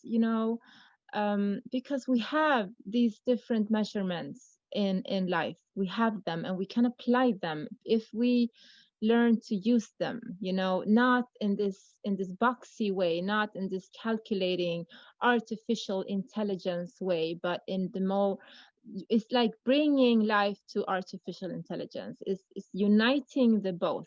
because we have these different measurements in life. We have them and we can apply them if we learn to use them, not in this boxy way, not in this calculating artificial intelligence way, but in the more, it's like bringing life to artificial intelligence. It's uniting the both,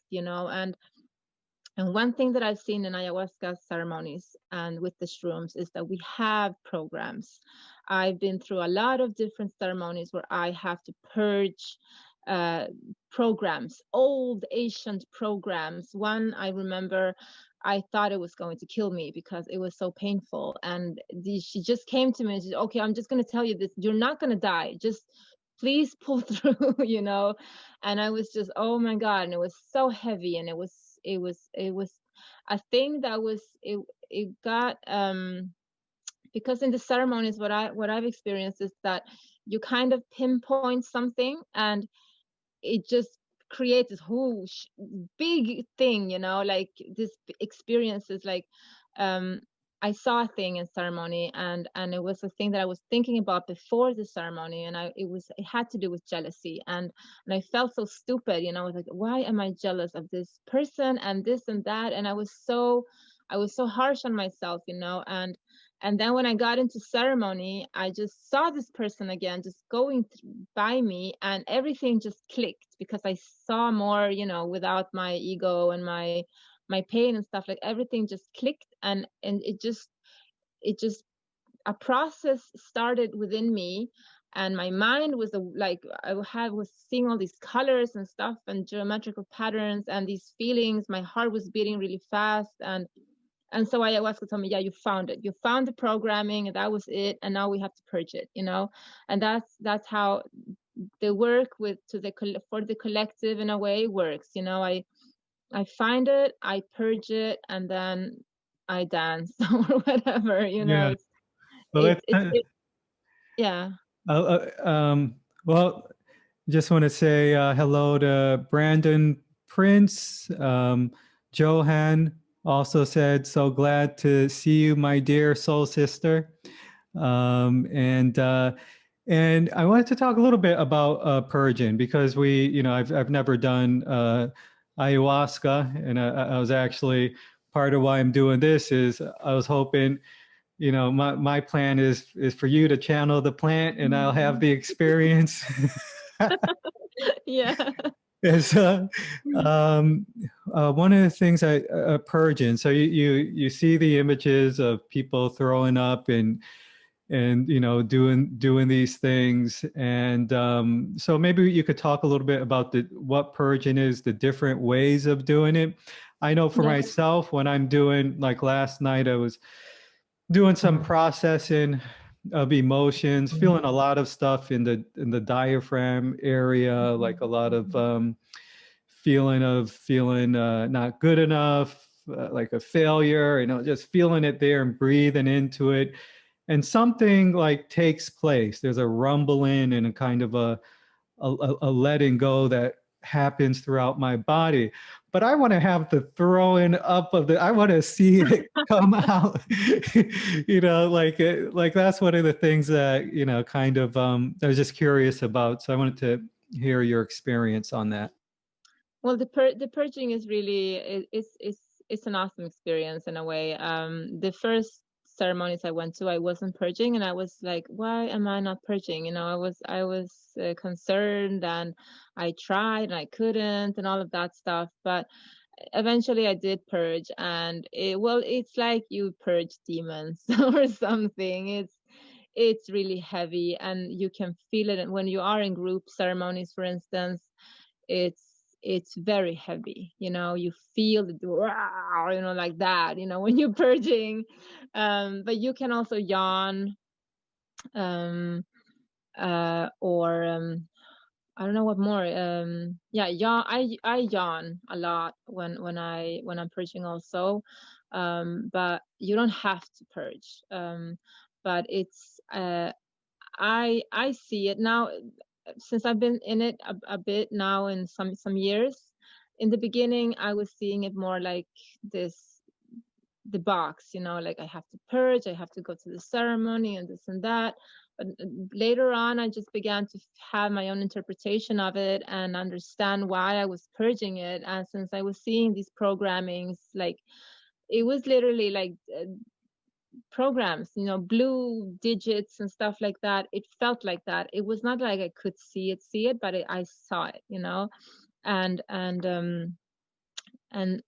and one thing that I've seen in ayahuasca ceremonies and with the shrooms is that we have programs. I've been through a lot of different ceremonies where I have to purge uh, programs, old ancient programs. One I remember, I thought it was going to kill me because it was so painful. And she just came to me and she said, okay, I'm just going to tell you this. You're not going to die. Just please pull through, And I was just, oh my God. And it was so heavy, and it was a thing that was it got because in the ceremonies what I've experienced is that you kind of pinpoint something and it just creates this whoosh big thing, like this experience is like um I saw a thing in ceremony, and it was a thing that I was thinking about before the ceremony, and it had to do with jealousy, and I felt so stupid, I was like, why am I jealous of this person and this and that? And I was so harsh on myself, and then when I got into ceremony, I just saw this person again just going by me, and everything just clicked because I saw more, without my ego and my pain and stuff. Like everything just clicked, and it just a process started within me, and my mind was like was seeing all these colors and stuff and geometrical patterns and these feelings. My heart was beating really fast, and so ayahuasca told me, yeah, you found it. You found the programming, and that was it. And now we have to purge it, And that's how the work for the collective in a way works. I find it, I purge it, and then I dance or whatever. Yeah. It's Well, it's it's it, yeah. uh, uh, um, well, just want to say hello to Brandon Prince. Johan also said, so glad to see you, my dear soul sister. And I wanted to talk a little bit about purging, because I've never done ayahuasca, and I was actually, part of why I'm doing this is I was hoping, my plan is for you to channel the plant and I'll have the experience. Yeah. And so, one of the things purging. So you see the images of people throwing up and doing these things, and so maybe you could talk a little bit about what purging is, the different ways of doing it. I know for Yeah. myself, when I'm doing, like last night, I was doing some processing of emotions, feeling a lot of stuff in the diaphragm area, like a lot of feeling not good enough, like a failure, just feeling it there and breathing into it. And something like takes place. There's a rumbling and a kind of a letting go that happens throughout my body. But I want to have the throwing up of I want to see it come out. Like that's one of the things that, kind of, I was just curious about. So I wanted to hear your experience on that. Well, the purging is really it's an awesome experience in a way. The first ceremonies I went to, I wasn't purging, and I was like, why am I not purging? I was concerned, and I tried and I couldn't, and all of that stuff. But eventually, I did purge, and it's like you purge demons or something. It's really heavy, and you can feel it when you are in group ceremonies, for instance. It's very heavy, you feel the like that, when you're purging. But you can also yawn, or I don't know what more. Yeah, yawn. I yawn a lot when I'm purging also. But you don't have to purge. but it's I see it now, since I've been in it a bit now in some years. In the beginning, I was seeing it more like this, the box, you know, like I have to purge, I have to go to the ceremony and this and that. But later on, I just began to have my own interpretation of it and understand why I was purging it. And since I was seeing these programmings, like it was literally like programs, you know, blue digits and stuff like that. It felt like that. It was not like I could see it, but I saw it, you know. And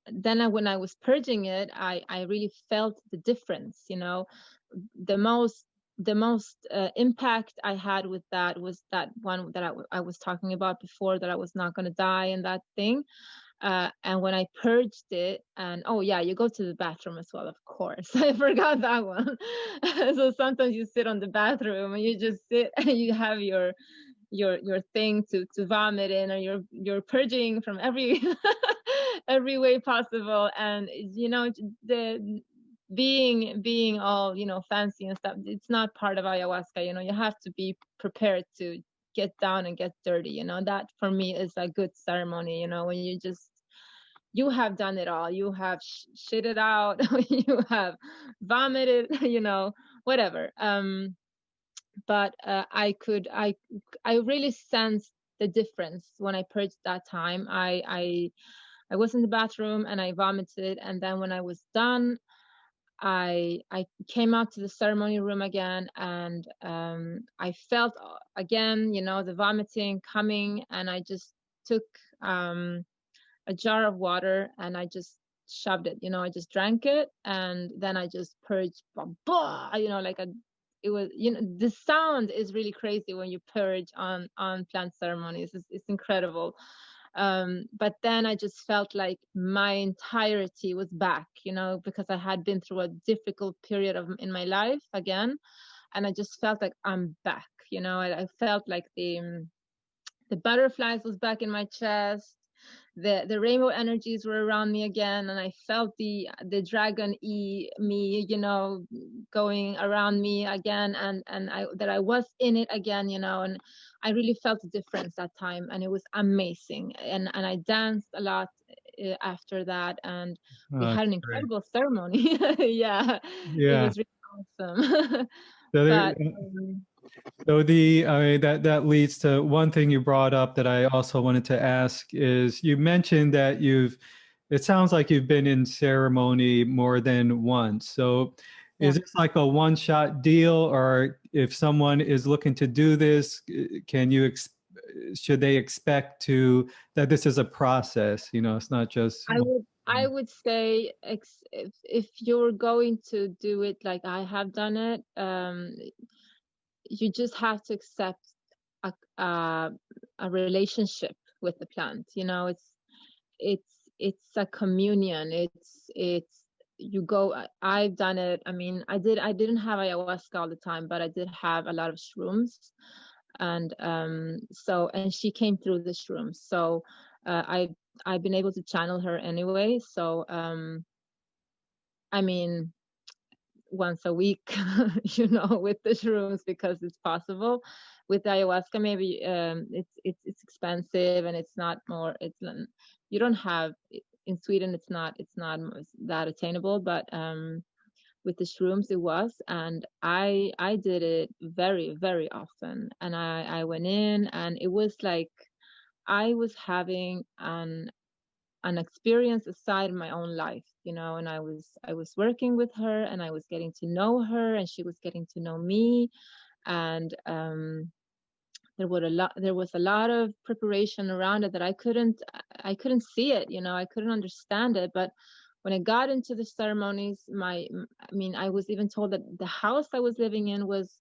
then when I was purging it, I really felt the difference, you know. The most impact I had with that was that one that I was talking about before, that I was not going to die, and that thing. And when I purged it, and oh yeah, you go to the bathroom as well, of course. I forgot that one. So sometimes you sit on the bathroom and you just sit and you have your thing to vomit in, or you're purging from every every way possible. And you know, the being all, you know, fancy and stuff, it's not part of ayahuasca. You know, you have to be prepared to get down and get dirty, you know. That for me is a good ceremony, you know, when you have done it all, you have shit it out, you have vomited, you know, whatever. But I really sensed the difference when I purged that time. I was in the bathroom and I vomited, and then when I was done, I came out to the ceremony room again, and I felt again, you know, the vomiting coming, and I just took a jar of water and I just shoved it, you know, I just drank it, and then I just purged, you know, like it was, you know, the sound is really crazy when you purge on plant ceremonies. It's incredible. But then I just felt like my entirety was back, you know, because I had been through a difficult period in my life again, and I just felt like I'm back, you know. I felt like the butterflies was back in my chest, the rainbow energies were around me again, and I felt the dragon me, you know, going around me again, and I was in it again, you know. And I really felt the difference that time, and it was amazing. And I danced a lot after that, and we Oh, had an that's great. incredible ceremony. Yeah, it Yeah. was really awesome. So there, But so that leads to one thing you brought up that I also wanted to ask is you mentioned that it sounds like you've been in ceremony more than once. So yeah. is this like a one-shot deal, or if someone is looking to do this, should they expect that this is a process? You know, it's not just. I would say if you're going to do it like I have done it, you just have to accept a, a a relationship with the plant. You know, it's a communion. It's you go. I've done it. I mean, I didn't have ayahuasca all the time, but I did have a lot of shrooms, and and she came through the shrooms. So I've been able to channel her anyway. So I mean, once a week, you know, with the shrooms, because it's possible. With the ayahuasca, maybe it's expensive, and it's not more. You don't have in Sweden. It's not that attainable, but with the shrooms it was, and I did it very very often, and I went in, and it was like I was having an experience aside my own life, you know. And I was working with her, and I was getting to know her, and she was getting to know me. And there was a lot of preparation around it that I couldn't see it, you know. I couldn't understand it. But when I got into the ceremonies, I mean, I was even told that the house I was living in was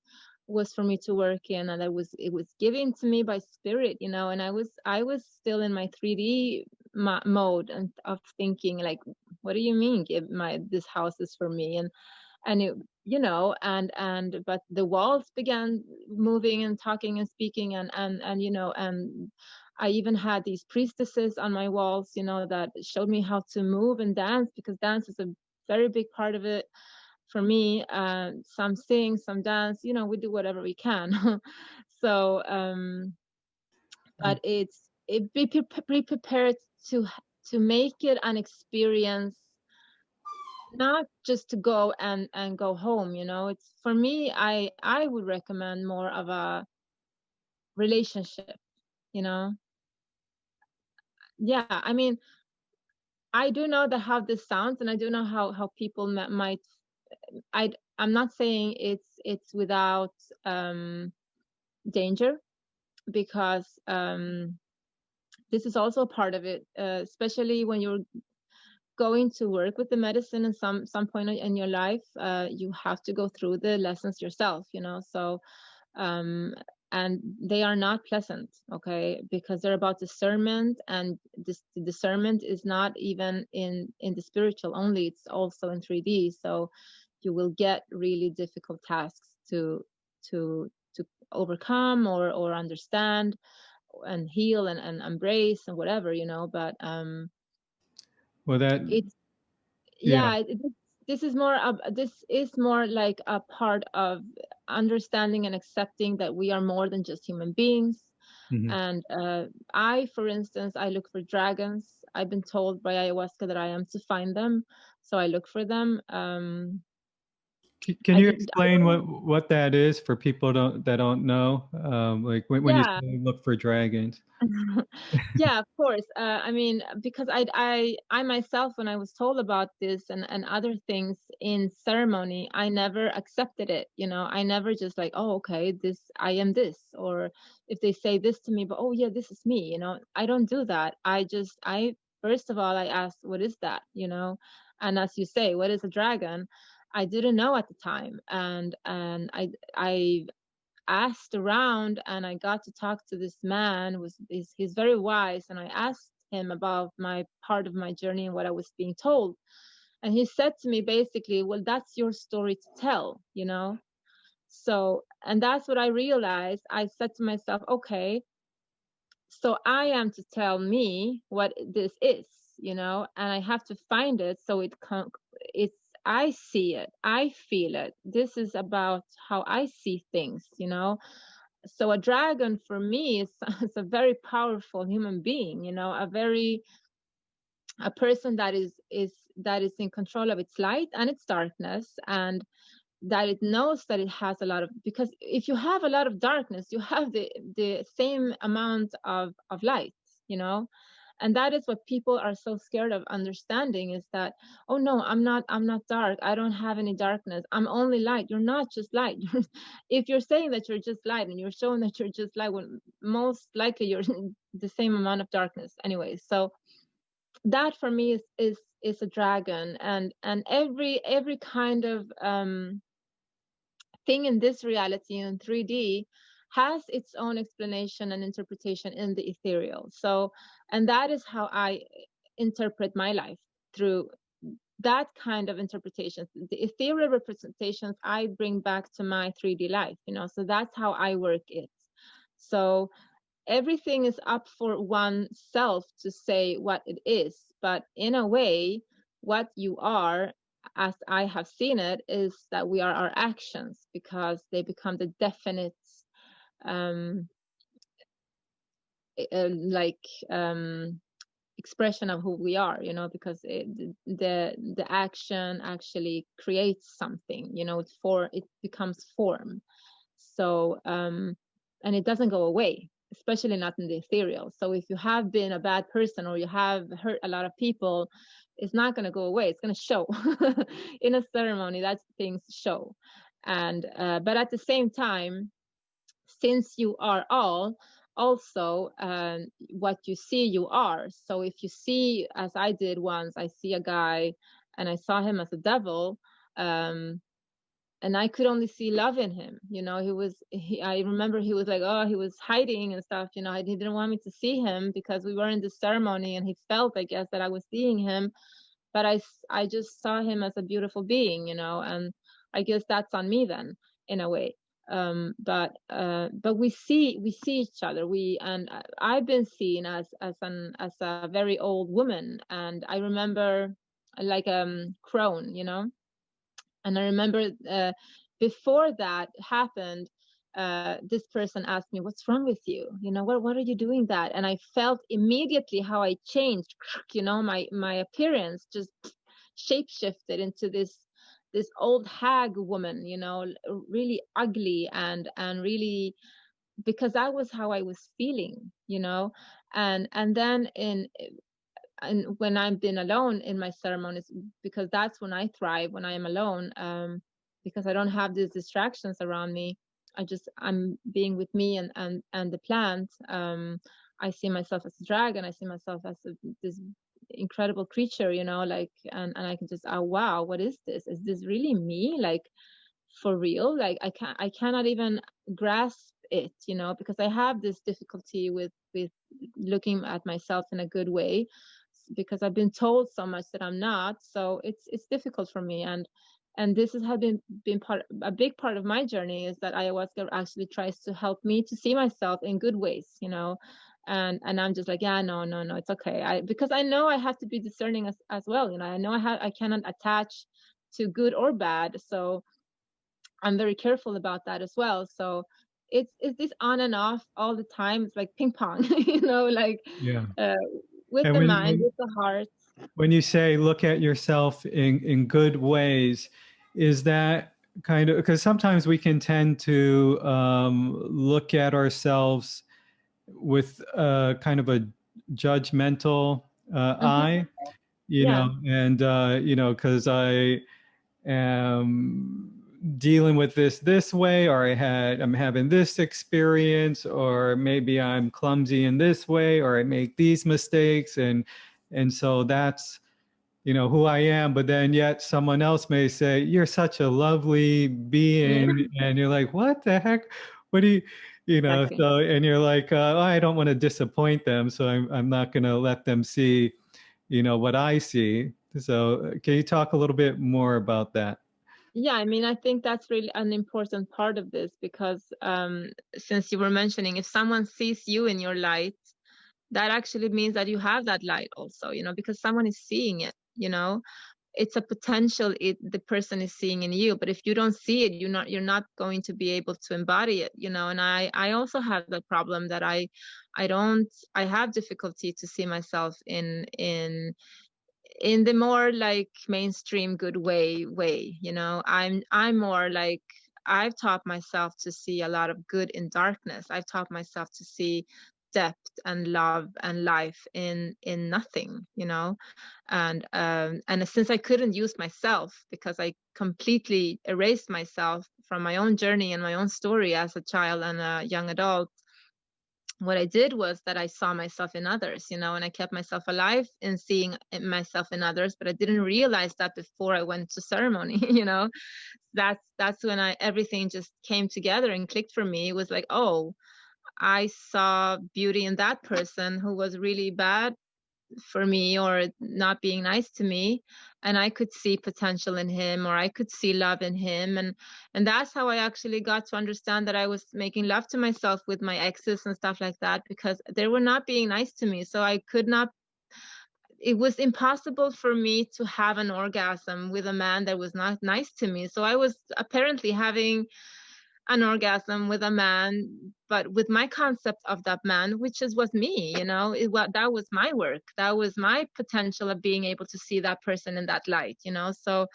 for me to work in, and it was given to me by spirit, you know. And I was still in my 3D mode and of thinking like, what do you mean this house is for me? And it, you know, and but the walls began moving and talking and speaking, and you know. And I even had these priestesses on my walls, you know, that showed me how to move and dance, because dance is a very big part of it for me, some sing, some dance, you know, we do whatever we can. So but be prepared to to make it an experience, not just to go and go home, you know. It's, for me, I would recommend more of a relationship, you know. Yeah, I mean, I do know that how this sounds, and I do know how people might, I'm not saying it's without danger, because this is also a part of it, especially when you're going to work with the medicine in some point in your life. You have to go through the lessons yourself, you know. So um and they are not pleasant, okay, because they're about discernment, and this discernment is not even in the spiritual only, it's also in 3D. So you will get really difficult tasks to overcome or understand and heal and embrace and whatever, you know. But Well, that, it's, yeah. yeah, this is more of, this is more like a part of understanding and accepting that we are more than just human beings. Mhm. And I, for instance, I look for dragons. I've been told by ayahuasca that I am to find them, so I look for them. Can I you did, I explain don't, what that is for people that don't know? Like when you yeah. say look for dragons. Yeah, of course. I mean, because I myself, when I was told about this and other things in ceremony, I never accepted it. You know, I never just like, oh, okay, this, I am this, or if they say this to me, but oh yeah, this is me. You know, I don't do that. I first of all, I asked, what is that? You know, and as you say, what is a dragon? I didn't know at the time, and I asked around, and I got to talk to this man, was he's very wise, and I asked him about my part of my journey and what I was being told. And he said to me basically, well, that's your story to tell, you know. So, and that's what I realized. I said to myself, okay, so I am to tell me what this is, you know, and I have to find it, so it's, I see it, I feel it, this is about how I see things, you know. So a dragon for me is, is a very powerful human being, you know, a person that is in control of its light and its darkness, and that it knows that it has a lot of, because if you have a lot of darkness, you have the same amount of light, you know. And that is what people are so scared of understanding, is that, oh no, I'm not dark, I don't have any darkness, I'm only light. You're not just light. If you're saying that you're just light and you're showing that you're just light, when most likely you're the same amount of darkness anyway. So that for me is a dragon. And every kind of thing in this reality in 3D has its own explanation and interpretation in the ethereal. So, and that is how I interpret my life, through that kind of interpretations. The ethereal representations I bring back to my 3D life, you know. So that's how I work it. So everything is up for oneself to say what it is, but in a way, what you are, as I have seen it, is that we are our actions, because they become the definite um like expression of who we are, you know, because the action actually creates something, you know. It becomes form. So and it doesn't go away, especially not in the ethereal. So if you have been a bad person or you have hurt a lot of people, it's not going to go away, it's going to show. In a ceremony, that things show. And but at the same time, since you are all also what you see you are. So if you see, as I did once, I see a guy and I saw him as a devil, um and I could only see love in him, you know. I remember he was like, oh, he was hiding and stuff, you know. He didn't want me to see him because we were in the ceremony, and he felt, I guess, that I was seeing him. But I just saw him as a beautiful being, you know. And I guess that's on me then, in a way. But we see each other. And I've been seen as a very old woman, and I remember like crone, you know. And I remember before that happened, this person asked me, "What's wrong with you? You know, what are you doing that?" And I felt immediately how I changed. You know, my appearance just shape shifted into this old hag woman. You know, really ugly and really, because that was how I was feeling. You know, and then in and when I've been alone in my ceremonies, because that's when I thrive, when I am alone, because I don't have these distractions around me. I'm being with me and the plant. I see myself as a dragon. I see myself as this incredible creature, you know, like, and I can just, oh wow, what is this? Is this really me? Like, for real? Like, I cannot even grasp it, you know, because I have this difficulty with looking at myself in a good way, because I've been told so much that I'm not. So it's difficult for me. And this has been a big part of my journey, is that ayahuasca actually tries to help me to see myself in good ways, you know. And I'm just like, yeah, no, no, no, it's okay. Because I know I have to be discerning as well, you know. I know I cannot attach to good or bad. So I'm very careful about that as well. So it's this on and off all the time. It's like ping pong, you know, like, Yeah. uh, with And the mind, with the heart. when you say look at yourself in good ways, is that kind of, because sometimes we can tend to look at ourselves with kind of a judgmental Hmm. eye, you Yeah. know, and you know, because I am dealing with this way, or I'm having this experience, or maybe I'm clumsy in this way, or I make these mistakes, and so that's, you know, who I am. But then yet someone else may say, you're such a lovely Yeah. being, and you're like, what the heck, what do you, you know, Exactly. so, and you're like, oh, I don't want to disappoint them, so I'm not going to let them see, you know, what I see. So can you talk a little bit more about that? Yeah, I mean, I think that's really an important part of this, because since you were mentioning, if someone sees you in your light, that actually means that you have that light also, you know, because someone is seeing it, you know. It's a potential the person is seeing in you, but if you don't see it, you're not going to be able to embody it, you know. And I also have the problem that I have difficulty to see myself in the more like mainstream good way, you know. I'm more like, I've taught myself to see a lot of good in darkness. I've taught myself to see depth and love and life in nothing, you know. And since I couldn't use myself, because I completely erased myself from my own journey and my own story as a child and a young adult, what I did was that I saw myself in others, you know, and I kept myself alive in seeing myself in others, but I didn't realize that before I went to ceremony, you know. That's when everything just came together and clicked for me. It was like, oh, I saw beauty in that person who was really bad for me or not being nice to me, and I could see potential in him, or I could see love in him. And that's how I actually got to understand that I was making love to myself with my exes and stuff like that, because they were not being nice to me. So I could not, it was impossible for me to have an orgasm with a man that was not nice to me. So I was apparently having an orgasm with a man, but with my concept of that man, which was me, you know. That was my work, that was my potential of being able to see that person in that light, you know. So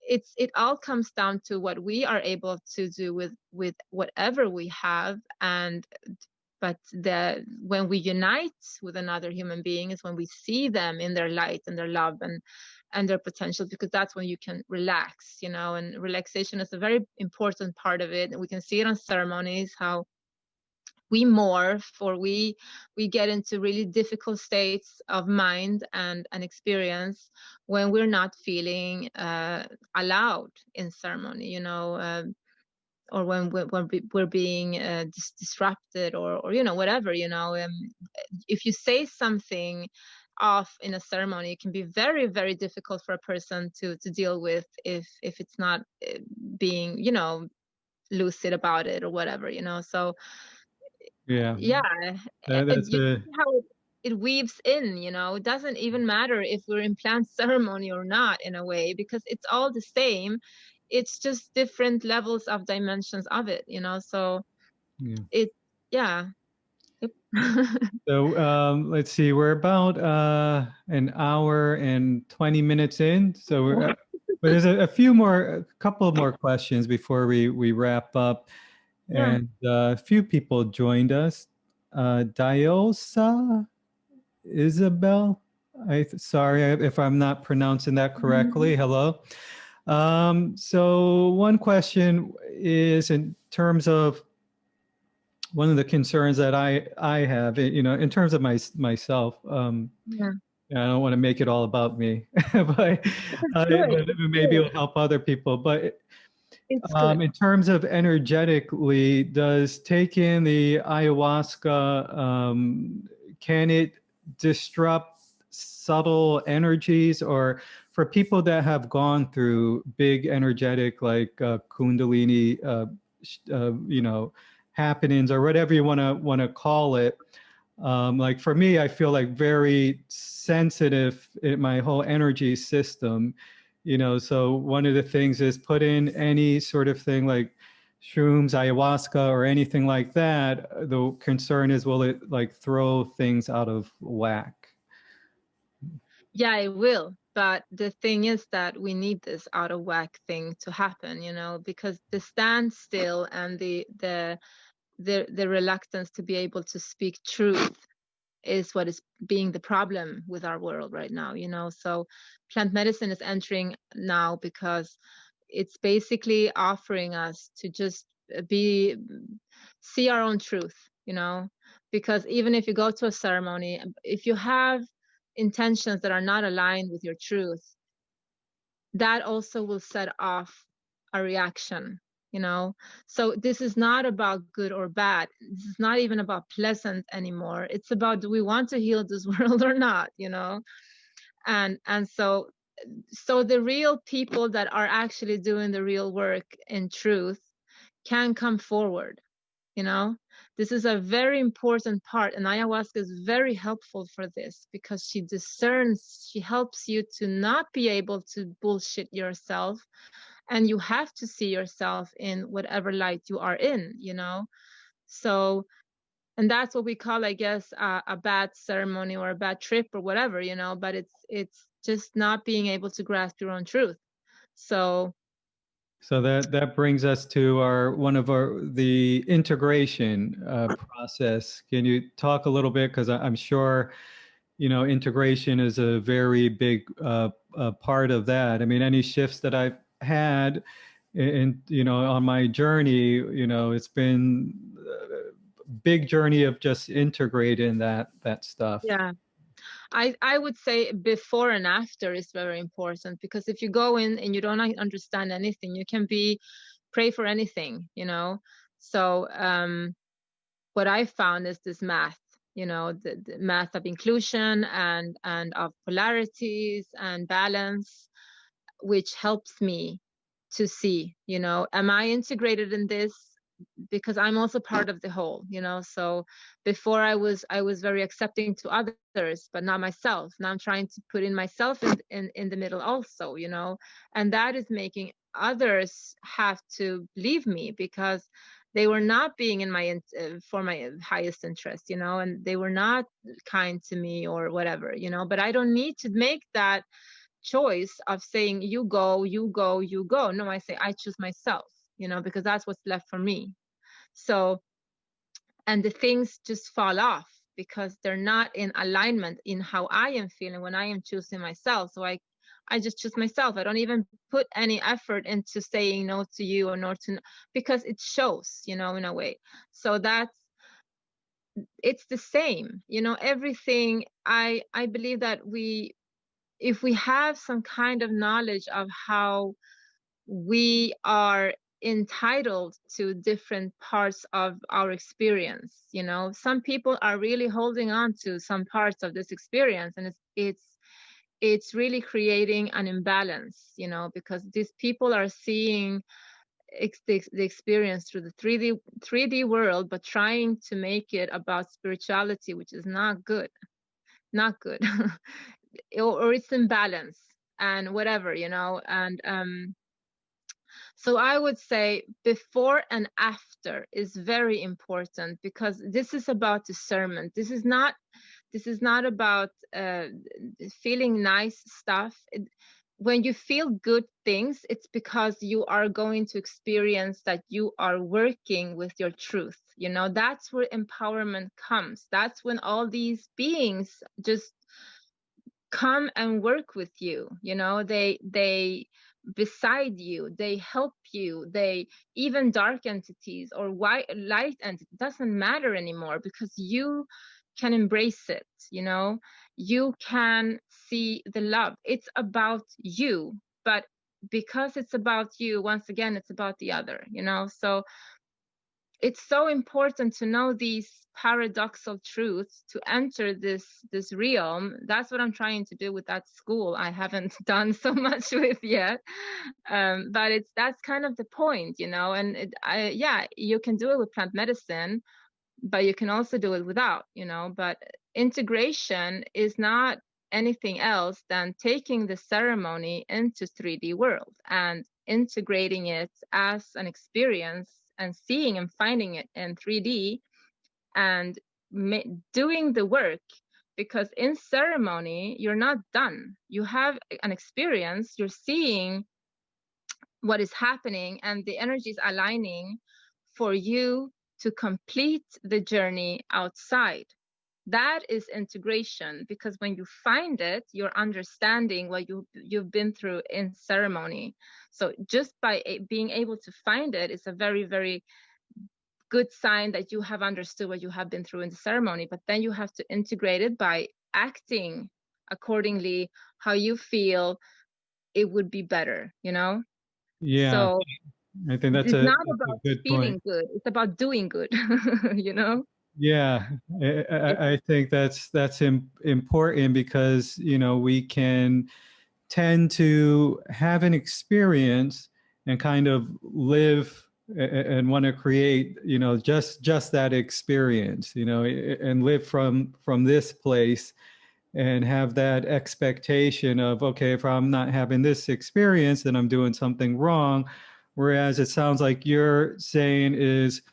it all comes down to what we are able to do with whatever we have. And but when we unite with another human being is when we see them in their light and their love and their potential, because that's when you can relax, you know. And relaxation is a very important part of it, and we can see it on ceremonies, how we morph, or we get into really difficult states of mind and experience when we're not feeling allowed in ceremony, you know. Or we're being disrupted, or you know, whatever, you know. If you say something off in a ceremony, it can be very, very difficult for a person to deal with, if it's not being, you know, lucid about it or whatever, you know. So Yeah, yeah, and that's you a, see how it weaves in, you know. It doesn't even matter if we're in plant ceremony or not, in a way, because it's all the same. it's just different levels of dimensions of it, you know. So Yeah. it, yeah. Yep. So let's see, we're about an hour and 20 minutes in. So we're, but there's a couple more questions before we wrap up. Yeah. And a few people joined us. Diosa Isabel, sorry if I'm not pronouncing that correctly. Hello. So one question is in terms of one of the concerns that I have, you know, in terms of myself. Yeah. I don't want to make it all about me, but, Good. but maybe it'll help other people. But It's good. in terms of energetically, does taking the ayahuasca, can it disrupt subtle energies, or for people that have gone through big energetic like Kundalini, you know, happenings or whatever you want to call it? Like for me, I feel like very sensitive in my whole energy system, you know. So one of the things is put in any sort of thing like shrooms, ayahuasca, or anything like that. The concern is, will it like throw things out of whack? Yeah, it will. But the thing is that we need this out of whack thing to happen, you know, because the standstill and the reluctance to be able to speak truth is what is being the problem with our world right now, you know. So plant medicine is entering now because it's basically offering us to just be see our own truth, you know. Because even if you go to a ceremony, if you have intentions that are not aligned with your truth, that also will set off a reaction, you know. So this is not about good or bad. This is not even about pleasant anymore. It's about, do we want to heal this world or not, you know. And so the real people that are actually doing the real work in truth can come forward, you know. This is a very important part, and ayahuasca is very helpful for this because she discerns, she helps you to not be able to bullshit yourself, and you have to see yourself in whatever light you are in, you know. So, and that's what we call, I guess, a bad ceremony or a bad trip or whatever, you know. But it's just not being able to grasp your own truth. So So that brings us to our one of our the integration process. Can you talk a little bit, because I'm sure, you know, integration is a very big part of that. I mean, any shifts that I've had in, you know, on my journey, you know, it's been a big journey of just integrating that stuff. yeah, I would say before and after is very important, because if you go in and you don't understand anything, you can be pray for anything, you know. So what I found is this math, you know, the math of inclusion and of polarities and balance, which helps me to see, you know, am I integrated in this? Because I'm also part of the whole, you know. So before I was very accepting to others, but not myself. Now I'm trying to put in myself in the middle also, you know. And that is making others have to leave me because they were not being in my for my highest interest, you know, and they were not kind to me or whatever, you know. But I don't need to make that choice of saying you go, you go, you go. No, I say I choose myself, you know, because that's what's left for me. So, and the things just fall off because they're not in alignment in how I am feeling when I am choosing myself. So I just choose myself. I don't even put any effort into saying no to you or no to, because it shows, you know, in a way. So that's, it's the same, you know, everything. I believe that if we have some kind of knowledge of how we are entitled to different parts of our experience, you know, some people are really holding on to some parts of this experience, and it's really creating an imbalance, you know, because these people are seeing the experience through the 3D world, but trying to make it about spirituality, which is not good, not good. Or it's imbalance and whatever, you know. And So I would say before and after is very important, because this is about discernment. This is not about feeling nice stuff. When you feel good things, it's because you are going to experience that you are working with your truth. You know, that's where empowerment comes. That's when all these beings just come and work with you. You know, they beside you, they help you, they, even dark entities or white light entities, doesn't matter anymore, because you can embrace it. You know, you can see the love. It's about you, but because it's about you, once again, it's about the other, you know. So it's so important to know these paradoxal truths to enter this realm. That's what I'm trying to do with that school I haven't done so much with yet, but that's kind of the point, you know. And yeah, you can do it with plant medicine, but you can also do it without, you know. But integration is not anything else than taking the ceremony into 3D world and integrating it as an experience and seeing and finding it in 3D and doing the work. Because in ceremony, you're not done. You have an experience, you're seeing what is happening, and the energy is aligning for you to complete the journey outside. That is integration, because when you find it, you're understanding what you've been through in ceremony. So just by being able to find it is a very, very good sign that you have understood what you have been through in the ceremony. But then you have to integrate it by acting accordingly, how you feel it would be better, you know. Yeah, So I think that's it's a, not that's a about good point. feeling good, it's about doing good. You know. Yeah, I think that's important because, you know, we can tend to have an experience and kind of live and want to create, you know, just that experience, you know, and live from this place and have that expectation of, okay, if I'm not having this experience, then I'm doing something wrong. Whereas it sounds like you're saying is,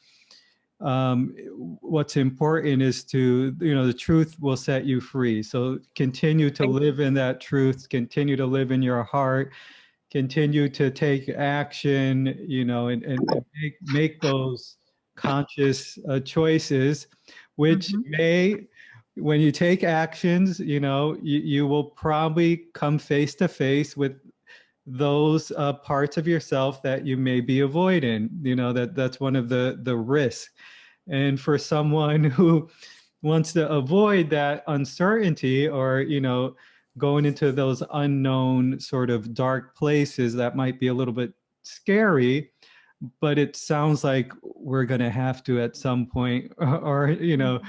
what's important is to, you know, the truth will set you free. So continue to live in that truth, continue to live in your heart, continue to take action, you know, and make those conscious choices, which Mm-hmm. may, when you take actions, you know, you will probably come face to face with those parts of yourself that you may be avoiding. You know, that's one of the risks. And for someone who wants to avoid that uncertainty, or, you know, going into those unknown sort of dark places that might be a little bit scary, but it sounds like we're going to have to at some point, or, you know,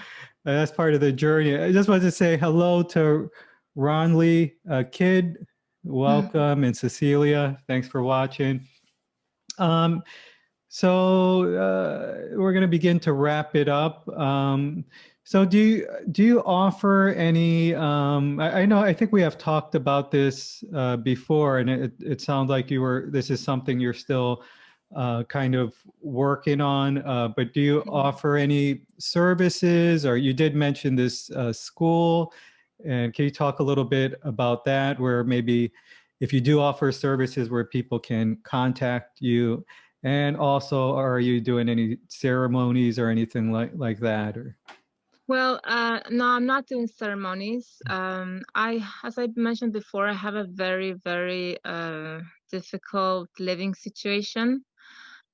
that's part of the journey. I just wanted to say hello to Ron Lee, Kid, welcome, and Cecilia, thanks for watching. So we're going to begin to wrap it up. So do you offer any? I know, I think we have talked about this before, and it sounds like this is something you're still kind of working on. But do you offer any services? Or you did mention this school, and can you talk a little bit about that? Where maybe if you do offer services, where people can contact you. And also, are you doing any ceremonies or anything like that? Or Well, no, I'm not doing ceremonies. As I mentioned before, I have a very, very difficult living situation.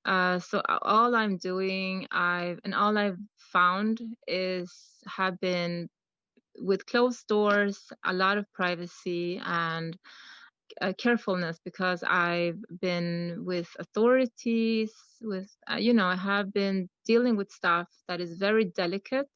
So all I'm doing, all I've found is have been with closed doors, a lot of privacy, and carefulness, because I've been with authorities, with, you know, I have been dealing with stuff that is very delicate.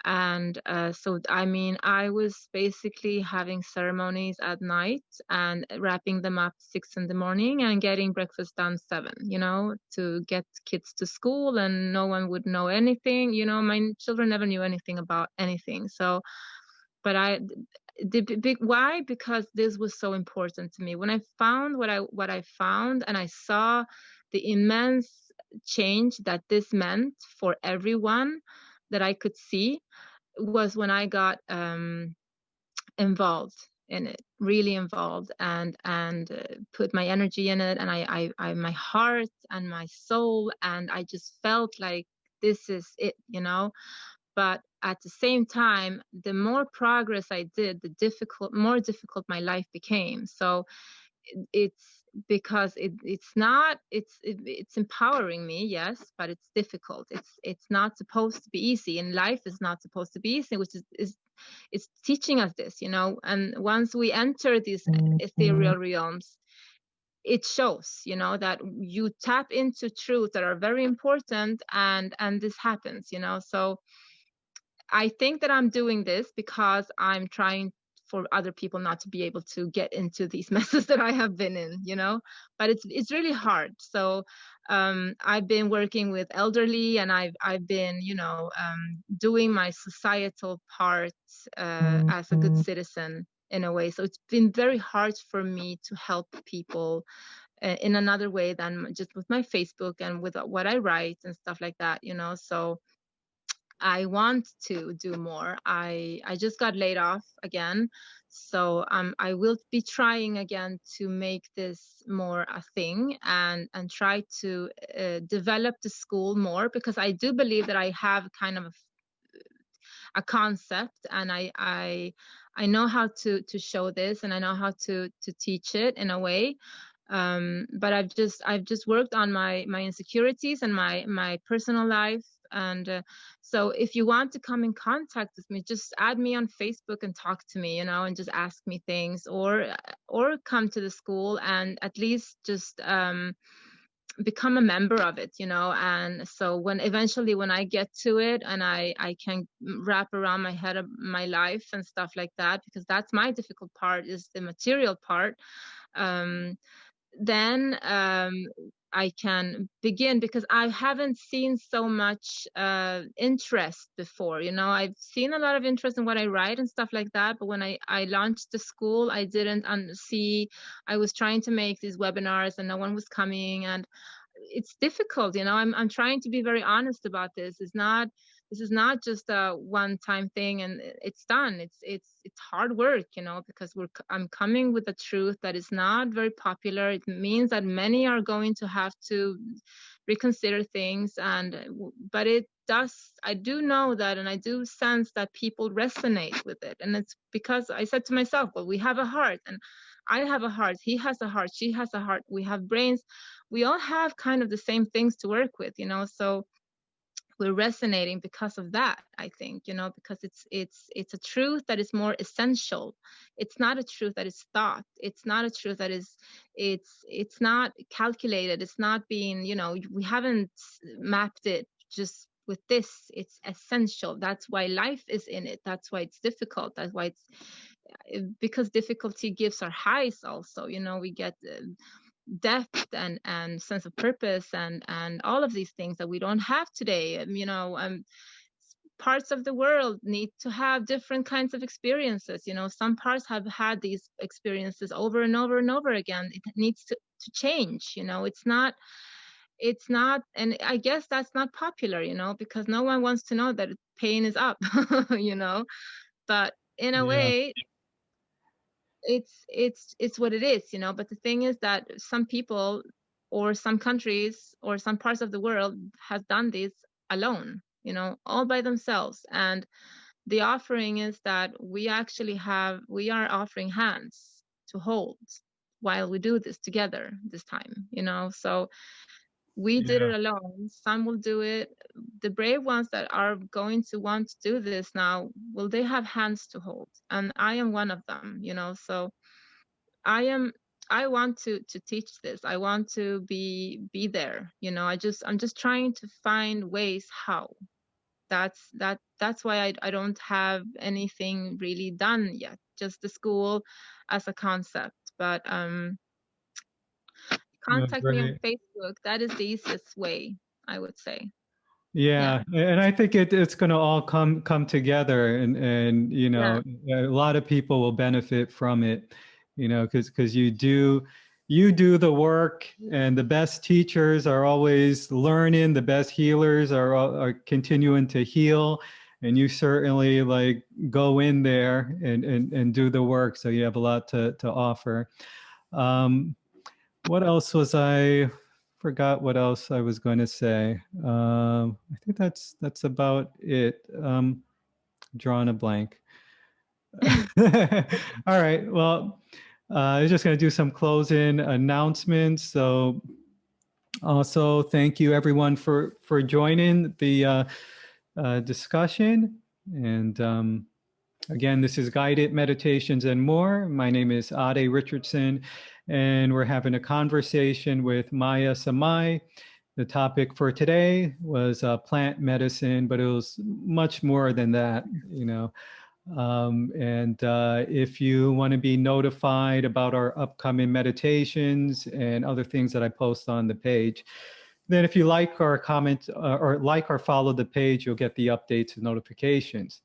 And so, I mean, I was basically having ceremonies at night and wrapping them up 6 in the morning and getting breakfast done 7, you know, to get kids to school, and no one would know anything. You know, my children never knew anything about anything. So, but the big why, because this was so important to me. When I found what I found, and I saw the immense change that this meant for everyone that I could see, was when I got involved in it, really involved, and put my energy in it, and I my heart and my soul, and I just felt like this is it, you know. But at the same time, the more progress I did, the more difficult my life became. So it's because it's empowering me, yes, but it's difficult. It's not supposed to be easy, and life is not supposed to be easy, which is it's teaching us this, you know. And once we enter these ethereal realms, it shows, you know, that you tap into truths that are very important, and this happens, you know. So I think that I'm doing this because I'm trying for other people not to be able to get into these messes that I have been in, you know. But it's really hard. So I've been working with elderly, and I've been, you know, doing my societal part as a good citizen in a way. So it's been very hard for me to help people in another way than just with my Facebook and with what I write and stuff like that, you know. So I want to do more. I just got laid off again, so I will be trying again to make this more a thing, and try to develop the school more, because I do believe that I have kind of a concept, and I know how to show this, and I know how to teach it in a way. But I've just worked on my insecurities and my personal life. And so if you want to come in contact with me, just add me on Facebook and talk to me, you know, and just ask me things, or come to the school and at least just become a member of it, you know. And so when eventually when I get to it, and I can wrap around my head of my life and stuff like that, because that's my difficult part, is the material part. Then I can begin, because I haven't seen so much interest before, you know. I've seen a lot of interest in what I write and stuff like that, but when I launched the school, I didn't see. I was trying to make these webinars and no one was coming, and it's difficult, you know. I'm trying to be very honest about this. This is not just a one-time thing and it's done. It's hard work, you know, because I'm coming with a truth that is not very popular. It means that many are going to have to reconsider things, but it does. I do know that, and I do sense that people resonate with it, and it's because I said to myself, well, we have a heart, and I have a heart, he has a heart, she has a heart, we have brains, we all have kind of the same things to work with, you know. So we're resonating because of that, I think, you know, because it's a truth that is more essential. It's not a truth that is thought. It's not a truth that is, it's not calculated. It's not being, you know, we haven't mapped it just with this. It's essential. That's why life is in it. That's why it's difficult. That's why it's, because difficulty gives our highs also, you know. We get depth and sense of purpose and all of these things that we don't have today. You know, parts of the world need to have different kinds of experiences, you know. Some parts have had these experiences over and over and over again. It needs to change, you know. It's not, and I guess that's not popular, you know, because no one wants to know that pain is up. You know. But in a Yeah. way, it's what it is, you know. But the thing is that some people or some countries or some parts of the world has done this alone, you know, all by themselves. And the offering is that we are offering hands to hold while we do this together this time, you know. So we did Yeah. it alone. Some will do it. The brave ones that are going to want to do this now, well, they have hands to hold, and I am one of them, you know. So I am, I want to teach this. I want to be there, you know. I'm just trying to find ways how. That's why I don't have anything really done yet. Just the school as a concept. But No, contact me on great. Facebook. That is the easiest way, I would say. Yeah, and I think it's going to all come together, and you Yeah. know, a lot of people will benefit from it, you know, because you do the work, and the best teachers are always learning, the best healers are continuing to heal, and you certainly like go in there and do the work, so you have a lot to offer. Um, what else was I forgot what else I was going to say. I think that's about it. Drawing a blank. All right. Well, I was just going to do some closing announcements. So also thank you everyone for joining the discussion. And again, this is Guided Meditations and More. My name is Ade Richardson, and we're having a conversation with Maya Samay. The topic for today was plant medicine, but it was much more than that, you know. And if you want to be notified about our upcoming meditations and other things that I post on the page, then if you like or comment or like or follow the page, you'll get the updates and notifications.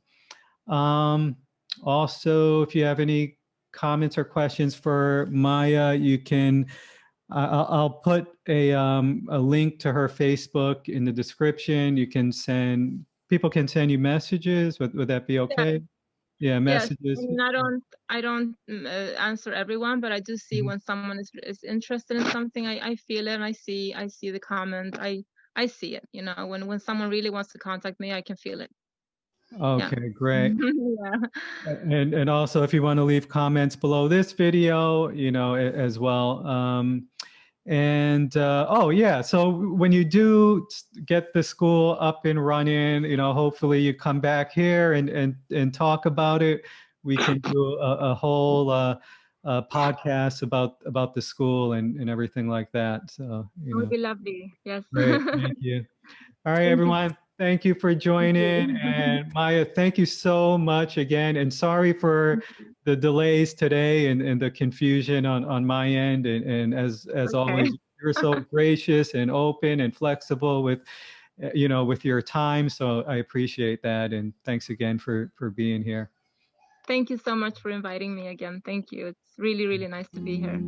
Um, Also, if you have any comments or questions for Maya, you can, I'll put a link to her Facebook in the description. People can send you messages. Would that be Yeah. okay? Yeah, Yes. I messages. mean, I don't answer everyone, but I do see Mhm. when someone is interested in something. I feel it, and I see the comment. I see it. You know, when someone really wants to contact me, I can feel it. Yeah. Okay, great. Yeah. And also, if you want to leave comments below this video, you know, as well. And oh yeah, so when you do get the school up and running, you know, hopefully you come back here and talk about it. We can do a whole podcast about the school and everything like that. So you It would know, be lovely. Yes. great, thank you. All right, Thank you. everyone. Thank you for Thank joining. you. And Maya, thank you so much again. And sorry for the delays today and the confusion on my end. And as Okay. always, you're so gracious and open and flexible with, you know, with your time. So I appreciate that. And thanks again for being here. Thank you so much for inviting me again. Thank you. It's really, really nice to be here.